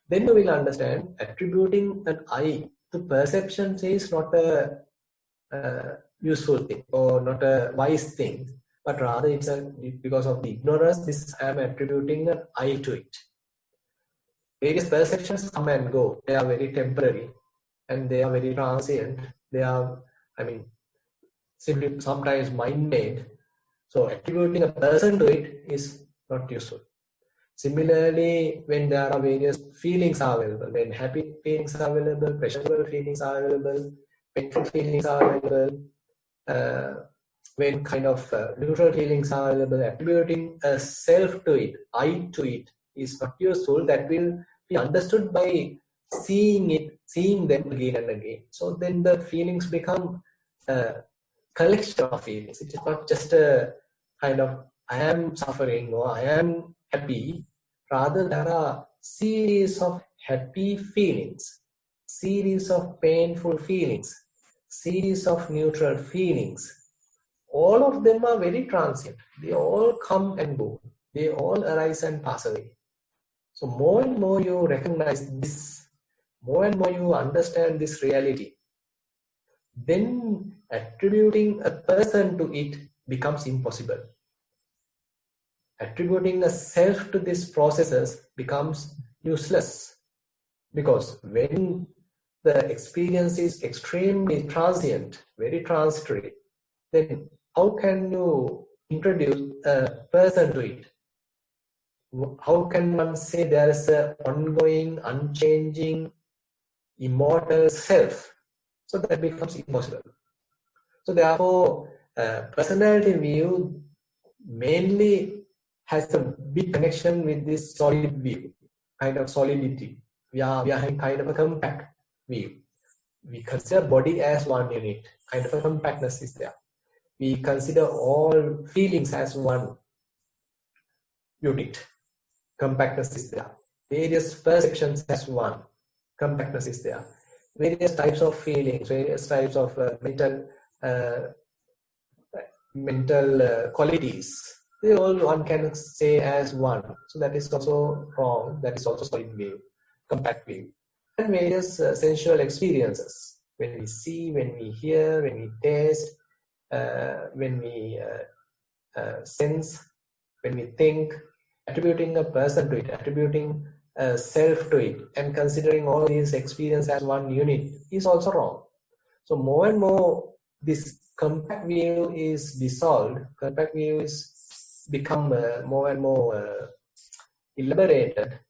Then you will understand attributing an I to perceptions is not a useful thing or not a wise thing. but rather it's because of the ignorance, I am attributing an I to it. Various perceptions come and go. They are very temporary and they are very transient. They are, simply sometimes mind-made. So attributing a person to it is not useful. Similarly, when there are various feelings are available, when happy feelings are available, pleasurable feelings are available, painful feelings are available, when kind of neutral feelings are available, attributing a self to it, I to it, is not useful. That will be understood by seeing them again and again. So then the feelings become a collection of feelings. It is not just a kind of I am suffering or I am happy. Rather, there are series of happy feelings, series of painful feelings, series of neutral feelings. All of them are very transient. They all come and go. They all arise and pass away. So more and more you recognize this, more and more you understand this reality, then attributing a person to it becomes impossible. Attributing a self to these processes becomes useless, because when the experience is extremely transient, very transitory, then how can you introduce a person to it? How can one say there is an ongoing, unchanging, immortal self? So that becomes impossible. So therefore, personality view mainly has a big connection with this solid view, kind of solidity. We are having kind of a compact view. We consider body as one unit, kind of a compactness is there. We consider all feelings as one unit, compactness is there. Various perceptions as one, compactness is there. Various types of feelings, various types of mental qualities, they all one can say as one. So that is also wrong. That is also solid view, compact view. And various sensual experiences, when we see, when we hear, when we taste, when we sense, when we think, attributing a person to it, attributing a self to it, and considering all these experiences as one unit is also wrong. So more and more this compact view is dissolved, compact view is become more and more elaborated.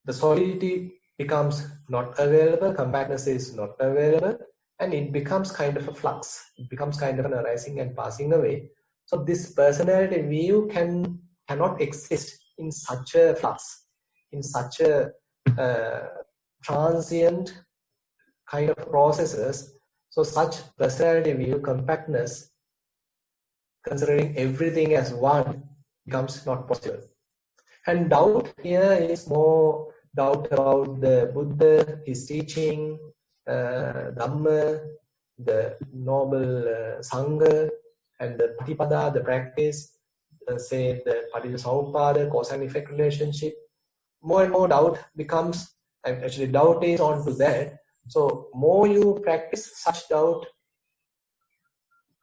The solidity becomes not available, compactness is not available, and it becomes kind of a flux. It becomes kind of an arising and passing away. So this personality view cannot exist in such a flux, in such a transient kind of processes. So such personality view, compactness, considering everything as one, becomes not possible. And doubt here is more doubt about the Buddha, his teaching, Dhamma, the noble Sangha, and the Patipada, the practice, say the Paticca cause and effect relationship. More and more doubt becomes, actually doubt is on to that. So more you practice, such doubt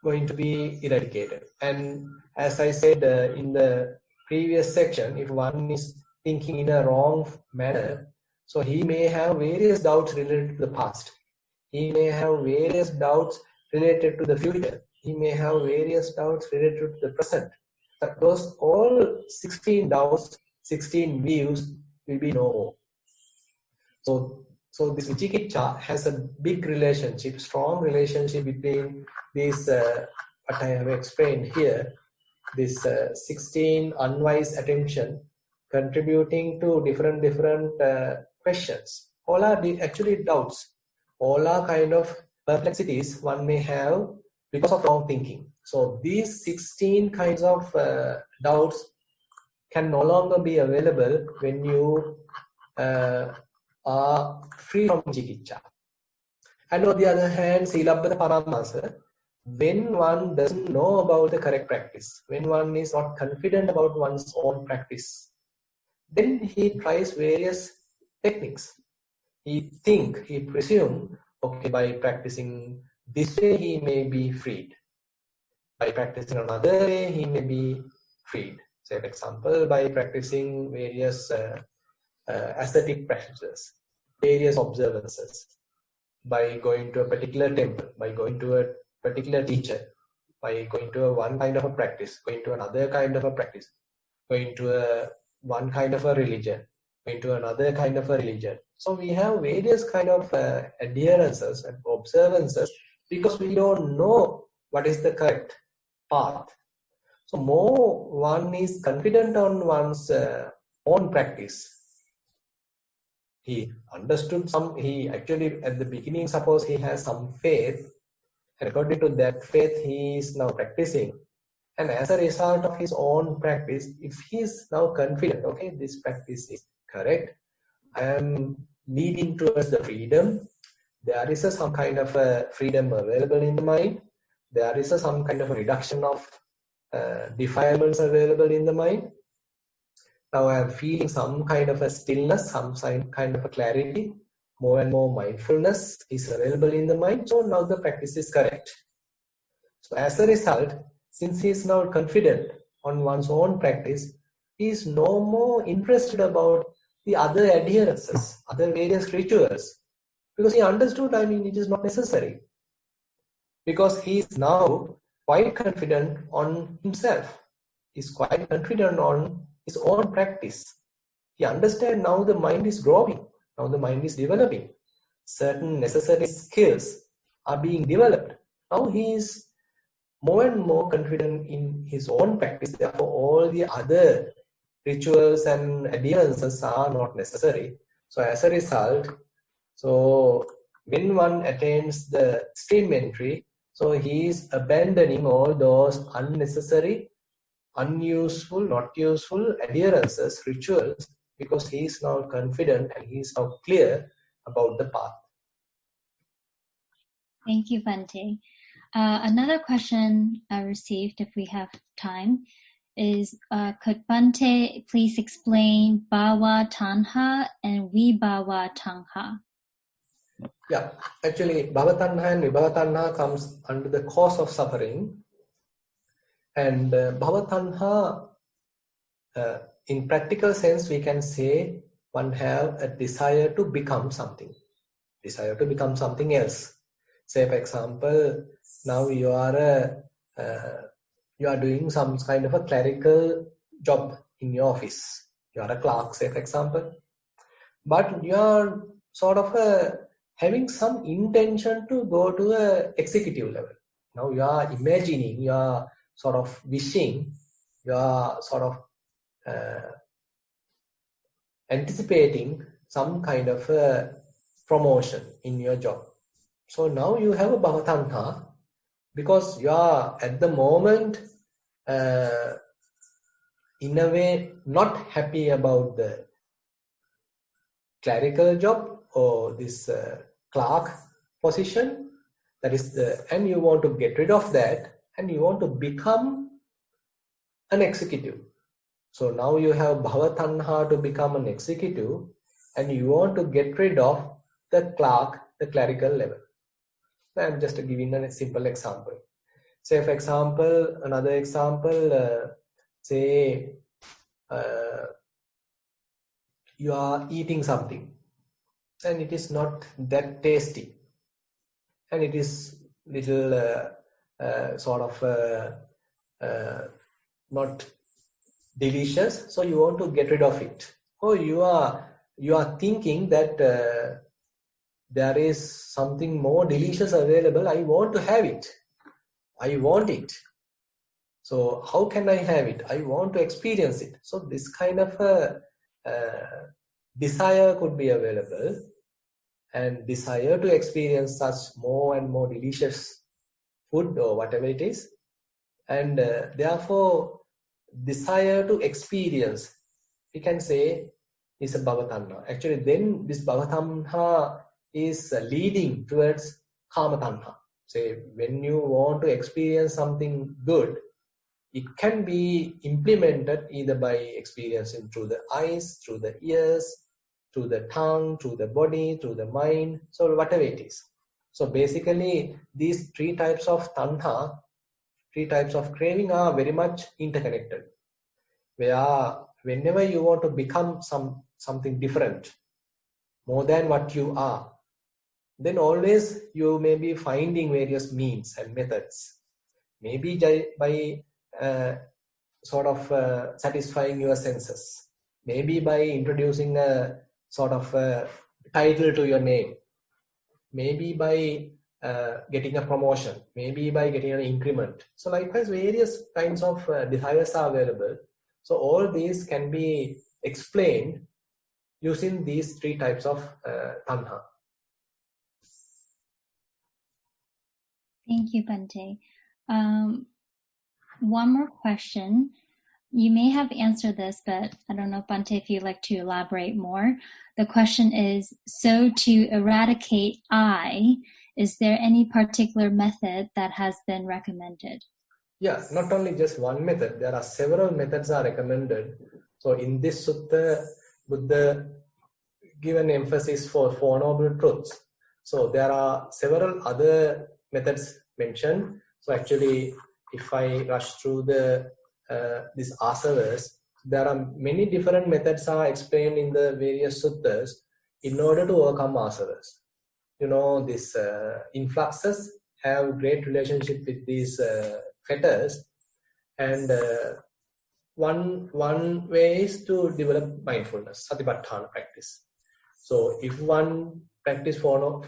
going to be eradicated. And as I said in the previous section, if one is thinking in a wrong manner, so he may have various doubts related to the past. He may have various doubts related to the future. He may have various doubts related to the present. But those all 16 doubts, 16 views will be no more. So this Vicikiccha has a big relationship, strong relationship between these, what I have explained here, this 16 unwise attention contributing to different questions. All are actually doubts. All are kind of perplexities one may have because of wrong thinking. So these 16 kinds of doubts can no longer be available when you are free from Vicikiccha. And on the other hand, Silabbata Paramasa, when one doesn't know about the correct practice, when one is not confident about one's own practice, then he tries various techniques. He presumes, okay, by practicing this way he may be freed. By practicing another way, he may be freed. Say, for example, by practicing various ascetic practices, various observances, by going to a particular temple, by going to a particular teacher, by going to one kind of a practice, going to another kind of a practice, going to one kind of a religion, going to another kind of a religion. So we have various kind of adherences and observances because we don't know what is the correct path. So more one is confident on one's own practice. He understood he actually at the beginning, suppose he has some faith, and according to that faith he is now practicing. And as a result of his own practice, if he is now confident, okay, this practice is correct, I am leading towards the freedom, there is some kind of a freedom available in the mind, there is some kind of a reduction of defilements available in the mind. Now I am feeling some kind of a stillness, some kind of a clarity, more and more mindfulness is available in the mind. So now the practice is correct. So as a result, since he is now confident on one's own practice, he is no more interested about the other adherences, other various rituals, because he understood, it is not necessary. Because he is now quite confident on himself. He is quite confident on his own practice. He understands now the mind is growing, now the mind is developing. Certain necessary skills are being developed. Now he is more and more confident in his own practice. Therefore, all the other rituals and adherences are not necessary. So as a result, so when one attains the stream entry, so he is abandoning all those unnecessary, unuseful, not useful adherences, rituals, because he is now confident and he is now clear about the path. Thank you, Bhante. Another question I received, if we have time, is could Bhante please explain Bhava Tanha and Vibhava Tanha? Yeah, actually, Bhava Tanha and Vibhava Tanha comes under the cause of suffering. And Bhava Tanha, in practical sense, we can say one have a desire to become something, desire to become something else. Say, for example, now you are doing some kind of a clerical job in your office. You are a clerk, say, for example, but you are sort of having some intention to go to a executive level. Now you are imagining, you are sort of wishing, you are sort of anticipating some kind of a promotion in your job. So now you have a Bhava Tanha because you are at the moment in a way not happy about the clerical job or this clerk position, that is and you want to get rid of that and you want to become an executive. So now you have Bhava Tanha to become an executive and you want to get rid of the clerical level. So I'm just giving a simple example. Say, for example, another example, say you are eating something and it is not that tasty and it is little sort of not delicious, so you want to get rid of it. Or you are thinking that there is something more delicious available, I want to have it, I want it. So how can I have it? I want to experience it. So this kind of a desire could be available, and desire to experience such more and more delicious food or whatever it is, and therefore desire to experience, we can say, is a Bhava Tanha. Actually, then this Bhava Tanha is leading towards Kama Tanha. Say, when you want to experience something good, it can be implemented either by experiencing through the eyes, through the ears, through the tongue, through the body, through the mind, so whatever it is. So basically, these three types of tanha three types of craving are very much interconnected. Where whenever you want to become something different, more than what you are, then always you may be finding various means and methods. Maybe by satisfying your senses. Maybe by introducing a sort of title to your name. Maybe by getting a promotion. Maybe by getting an increment. So likewise, various kinds of desires are available. So all these can be explained using these three types of tanha. Thank you, Bhante. One more question. You may have answered this, but I don't know, Bhante, if you'd like to elaborate more. The question is, so to eradicate I, is there any particular method that has been recommended? Yeah, not only just one method, there are several methods are recommended. So in this sutta, Buddha given emphasis for Four Noble Truths. So there are several other methods mentioned. So actually, if I rush through these asavas, there are many different methods are explained in the various suttas in order to overcome asavas. You know, these influxes have great relationship with these fetters, and one way is to develop mindfulness, satipatthana practice. So if one practice for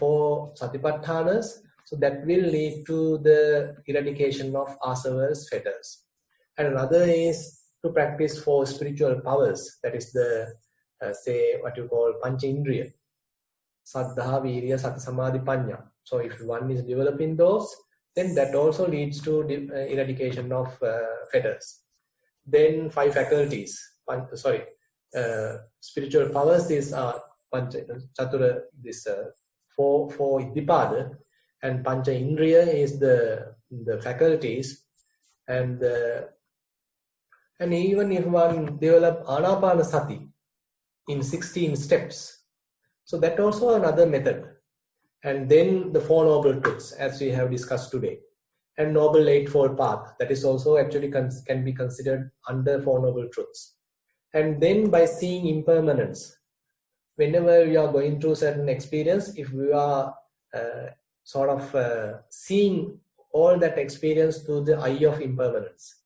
satipatthanas, so that will lead to the eradication of asavas, fetters. And another is to practice for spiritual powers, that is the say what you call pancha indriya, saddha, virya, sati, samadhi, panya. So if one is developing those, then that also leads to eradication of fetters. Then five faculties, spiritual powers is pancha chatura, this four iddhipada, and pancha indriya is the faculties, and even if one develop anapanasati in 16 steps, so that also another method. And then the Four Noble Truths, as we have discussed today, and Noble Eightfold Path, that is also actually can be considered under Four Noble Truths. And then by seeing impermanence, whenever we are going through certain experience, if we are seeing all that experience through the eye of impermanence.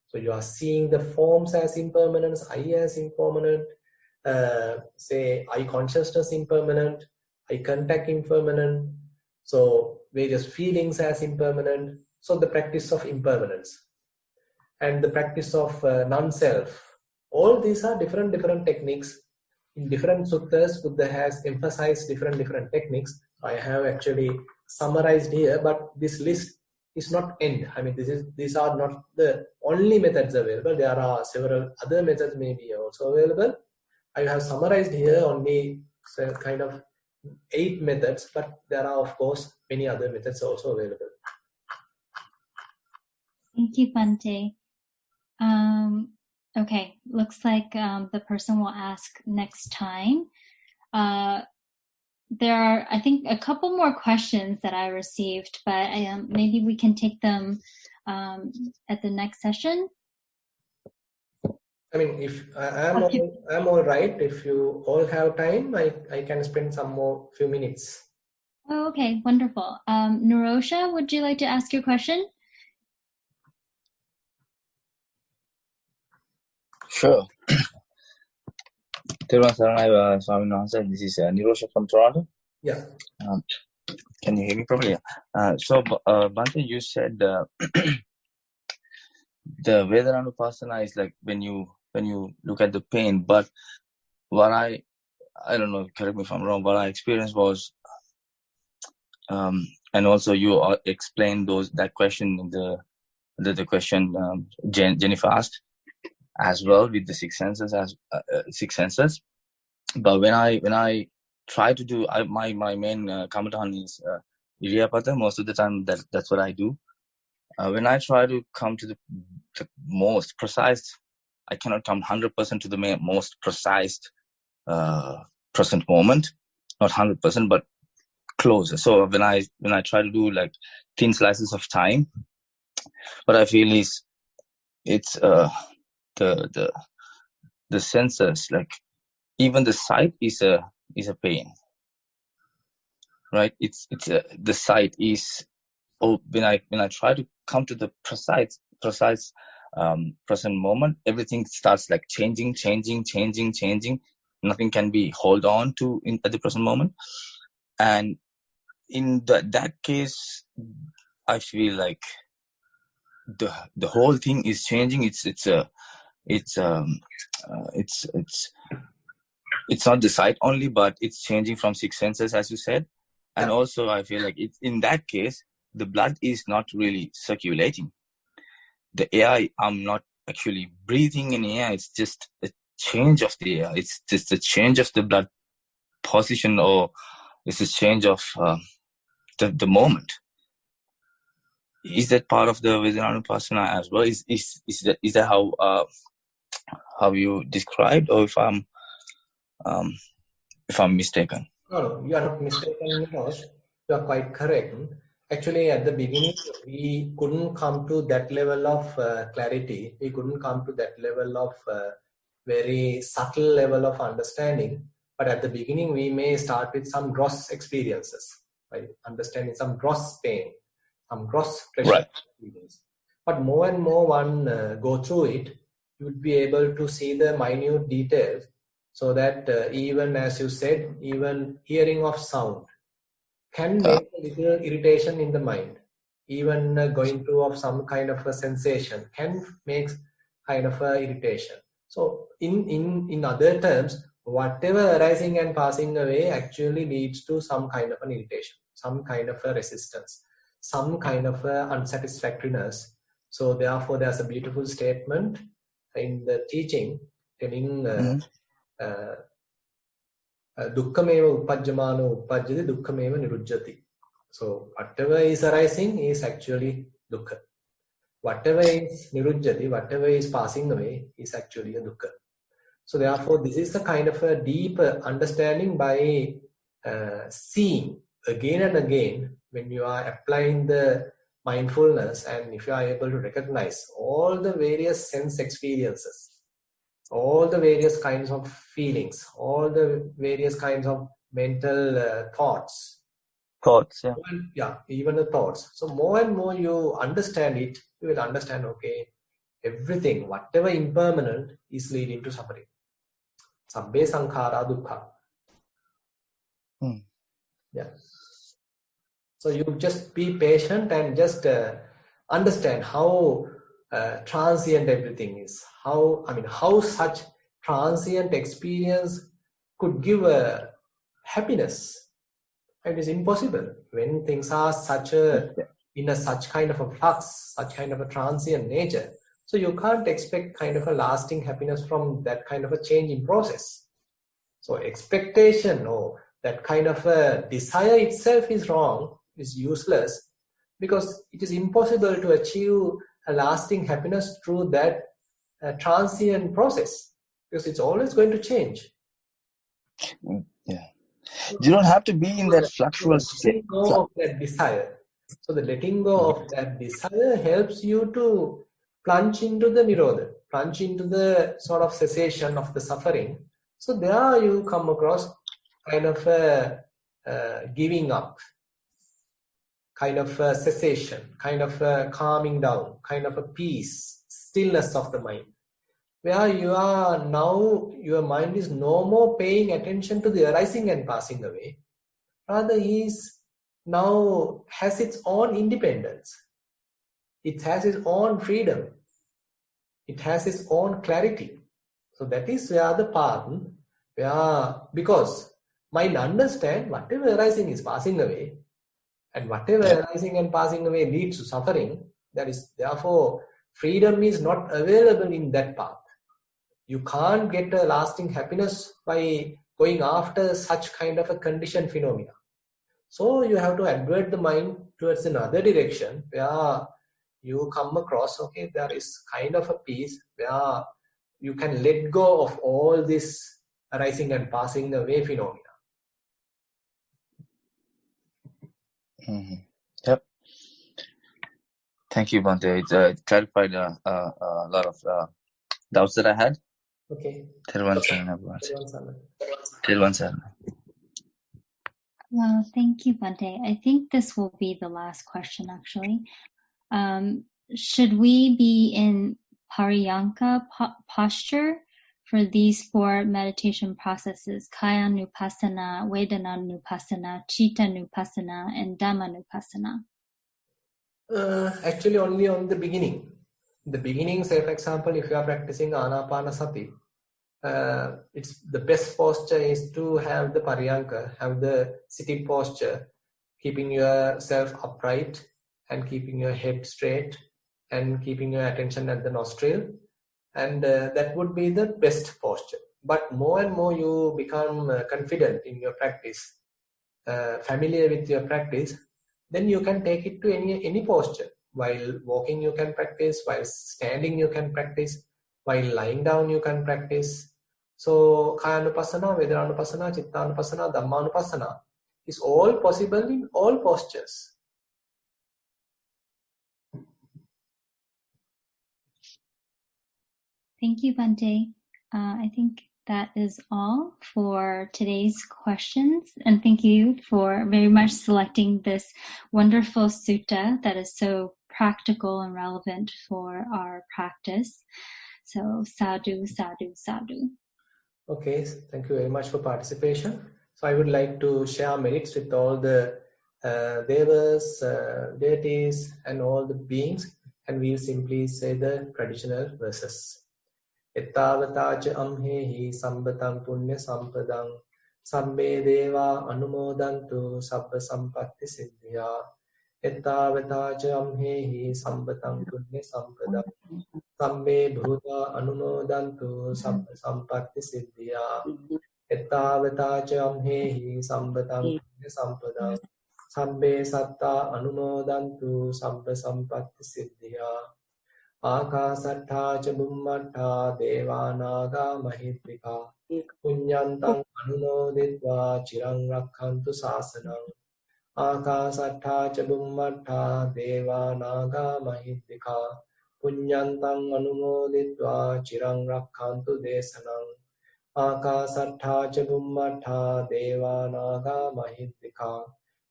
So you are seeing the forms as impermanence, eye as impermanent, say eye consciousness impermanent, eye contact impermanent, so various feelings as impermanent. So the practice of impermanence and the practice of non-self, all these are different techniques. In different suttas, Buddha has emphasized different techniques. I have actually summarized here, but this list is not end. I mean, these are not the only methods available. There are several other methods may be also available. I have summarized here only kind of 8 methods, but there are of course many other methods also available. Thank you, Bhante. Okay, looks like the person will ask next time. There are, I think, a couple more questions that I received, but maybe we can take them at the next session. I mean, if I'm all right, if you all have time, I can spend some more few minutes. Oh, okay, wonderful. Nirosha, would you like to ask your question? Sure. Thero Nissarana, Swami Namaste. This is Nirosha from Toronto. Yeah. Can you hear me properly? So, Bhante, you said the Vedananupasana is like when you look at the pain, but what I don't know, correct me if I'm wrong, what I experienced was, and also you explained that question in the question Jennifer asked as well with the six senses. But when I try to do my main kamatahan is Iriyapada. Most of the time that's what I do. When I try to come to the most precise, I cannot come 100% to the most precise present moment, not 100%, but closer. So when I try to do like thin slices of time, What I feel is it's the senses, like even the sight is a pain, right? It's the sight is, when I try to come to the precise present moment, everything starts like changing. Nothing can be hold on to at the present moment, and in that case, I feel like the whole thing is changing. It's not the sight only, but it's changing from six senses, as you said. And also I feel like in that case, the blood is not really circulating. The air, I'm not actually breathing in air. It's just a change of the air. It's just a change of the blood position, or it's a change of the moment. Is that part of the Vedananupassana as well? Is that how you described, or if I'm mistaken? No, you are not mistaken, because you are quite correct. Actually, at the beginning, we couldn't come to that level of clarity. We couldn't come to that level of very subtle level of understanding. But at the beginning, we may start with some gross experiences, right? Understanding some gross pain, some gross pressure experience. But more and more one go through it, you would be able to see the minute details, so that even as you said, even hearing of sound can make a little irritation in the mind. Even going through of some kind of a sensation can make kind of a irritation. So in other terms, whatever arising and passing away actually leads to some kind of an irritation, some kind of a resistance, some kind of a unsatisfactoriness. So therefore, there's a beautiful statement in the teaching telling dukkhameva uppajjamano uppajjati dukkhameva nirujjati. So whatever is arising is actually dukkha. Whatever is nirujjati, whatever is passing away, is actually a dukkha. So therefore, this is a kind of a deep understanding by seeing again and again when you are applying the mindfulness, and if you are able to recognize all the various sense experiences, all the various kinds of feelings, all the various kinds of mental thoughts. Even the thoughts. So more and more you understand it, you will understand, okay, everything, whatever impermanent is leading to suffering. Sabbe sankhara dukkha. Yeah. So you just be patient and just understand how transient everything is. How such transient experience could give a happiness. It is impossible when things are in such kind of a flux, such kind of a transient nature. So you can't expect kind of a lasting happiness from that kind of a changing process. So expectation or that kind of a desire itself is wrong, is useless, because it is impossible to achieve a lasting happiness through that transient process, because it's always going to change. Yeah. You don't have to be in that fluctual state. Letting go of that desire. So the letting go of that desire helps you to plunge into the nirodha, plunge into the sort of cessation of the suffering. So there you come across kind of a giving up, kind of a cessation, kind of a calming down, kind of a peace, stillness of the mind, where you are now, your mind is no more paying attention to the arising and passing away. Rather, now has its own independence. It has its own freedom. It has its own clarity. So that is where the path, because mind understand whatever arising is passing away, and whatever arising and passing away leads to suffering. That is, therefore, freedom is not available in that path. You can't get a lasting happiness by going after such kind of a conditioned phenomena. So you have to advert the mind towards another direction where you come across, okay, there is kind of a peace where you can let go of all this arising and passing away phenomena. Yep. Thank you, Bhante. It clarified a lot of doubts that I had. Okay. Thero Sarana. Thero Sarana. Well, thank you, Bhante. I think this will be the last question, actually. Should we be in Pariyanka posture for these 4 meditation processes: Kaya Nupassana, Vedana Nupassana, Chitta Nupassana, and Dhamma Nupassana? Actually, only on the beginning. The beginning, say for example, if you are practicing Anapanasati, it's the best posture is to have the Pariyanka, have the sitting posture, keeping yourself upright and keeping your head straight and keeping your attention at the nostril, and that would be the best posture. But more and more you become confident in your practice, familiar with your practice, then you can take it to any posture. While walking you can practice, while standing you can practice, while lying down you can practice. So Kayanupassana, Vedananupassana, Chittanupassana, Dhammanupassana is all possible in all postures. Thank you, Bhante. I think that is all for today's questions. And thank you for very much selecting this wonderful sutta that is so practical and relevant for our practice. So sadhu, sadhu, sadhu. Okay, thank you very much for participation. So I would like to share merits with all the devas, deities, and all the beings, and we'll simply say the traditional verses. Ettavatacha amhehi sambatam punya sampadam sabbe deva anumodantu sabba sampatti siddhya. Ettavatacha amhehi sambatam punya sampadam sabbe bhuta anumodantu sabba sampatti siddhya. Ettavatacha amhehi sambatam punya sampadam sabbe satta anumodantu sabba sampatti siddhya. Akasattha cha bummattha devanaga mahittika punyantang anumoditva chirang rakkhantu sasanam. Akasattha cha bummattha devanaga mahittika punyantang anumoditva chirang rakkhantu desanam. Akasattha cha bummattha devanaga mahittika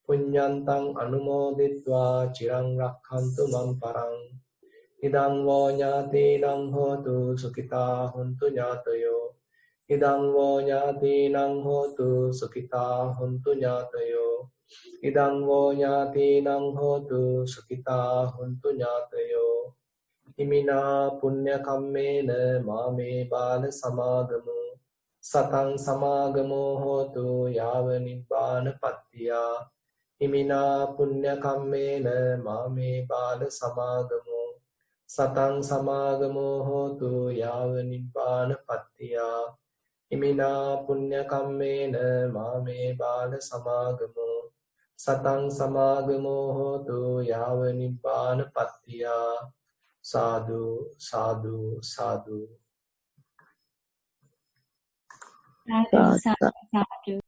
punyantang anumoditva chirang rakkhantu mam parang. Idang vo nyatinang hotu sukita huntu nyatayo. Idang vo nyatinang hotu sukita huntu nyatayo. Idang vo nyatinang hotu sukita huntu nyatayo. Imina punya kammena mame bala samagamu. Satang samagamu hotu yava nibbana pattiya. Imina punya kammena mame bala samagamu. Satang samagamo hotu yava nibbana pattiya. Imina punya kammena mame bala samagamo. Satang samagamo hotu yava nibbana pattiya. Sadhu, sadhu, sadhu. Sadhu, sadhu, sadhu.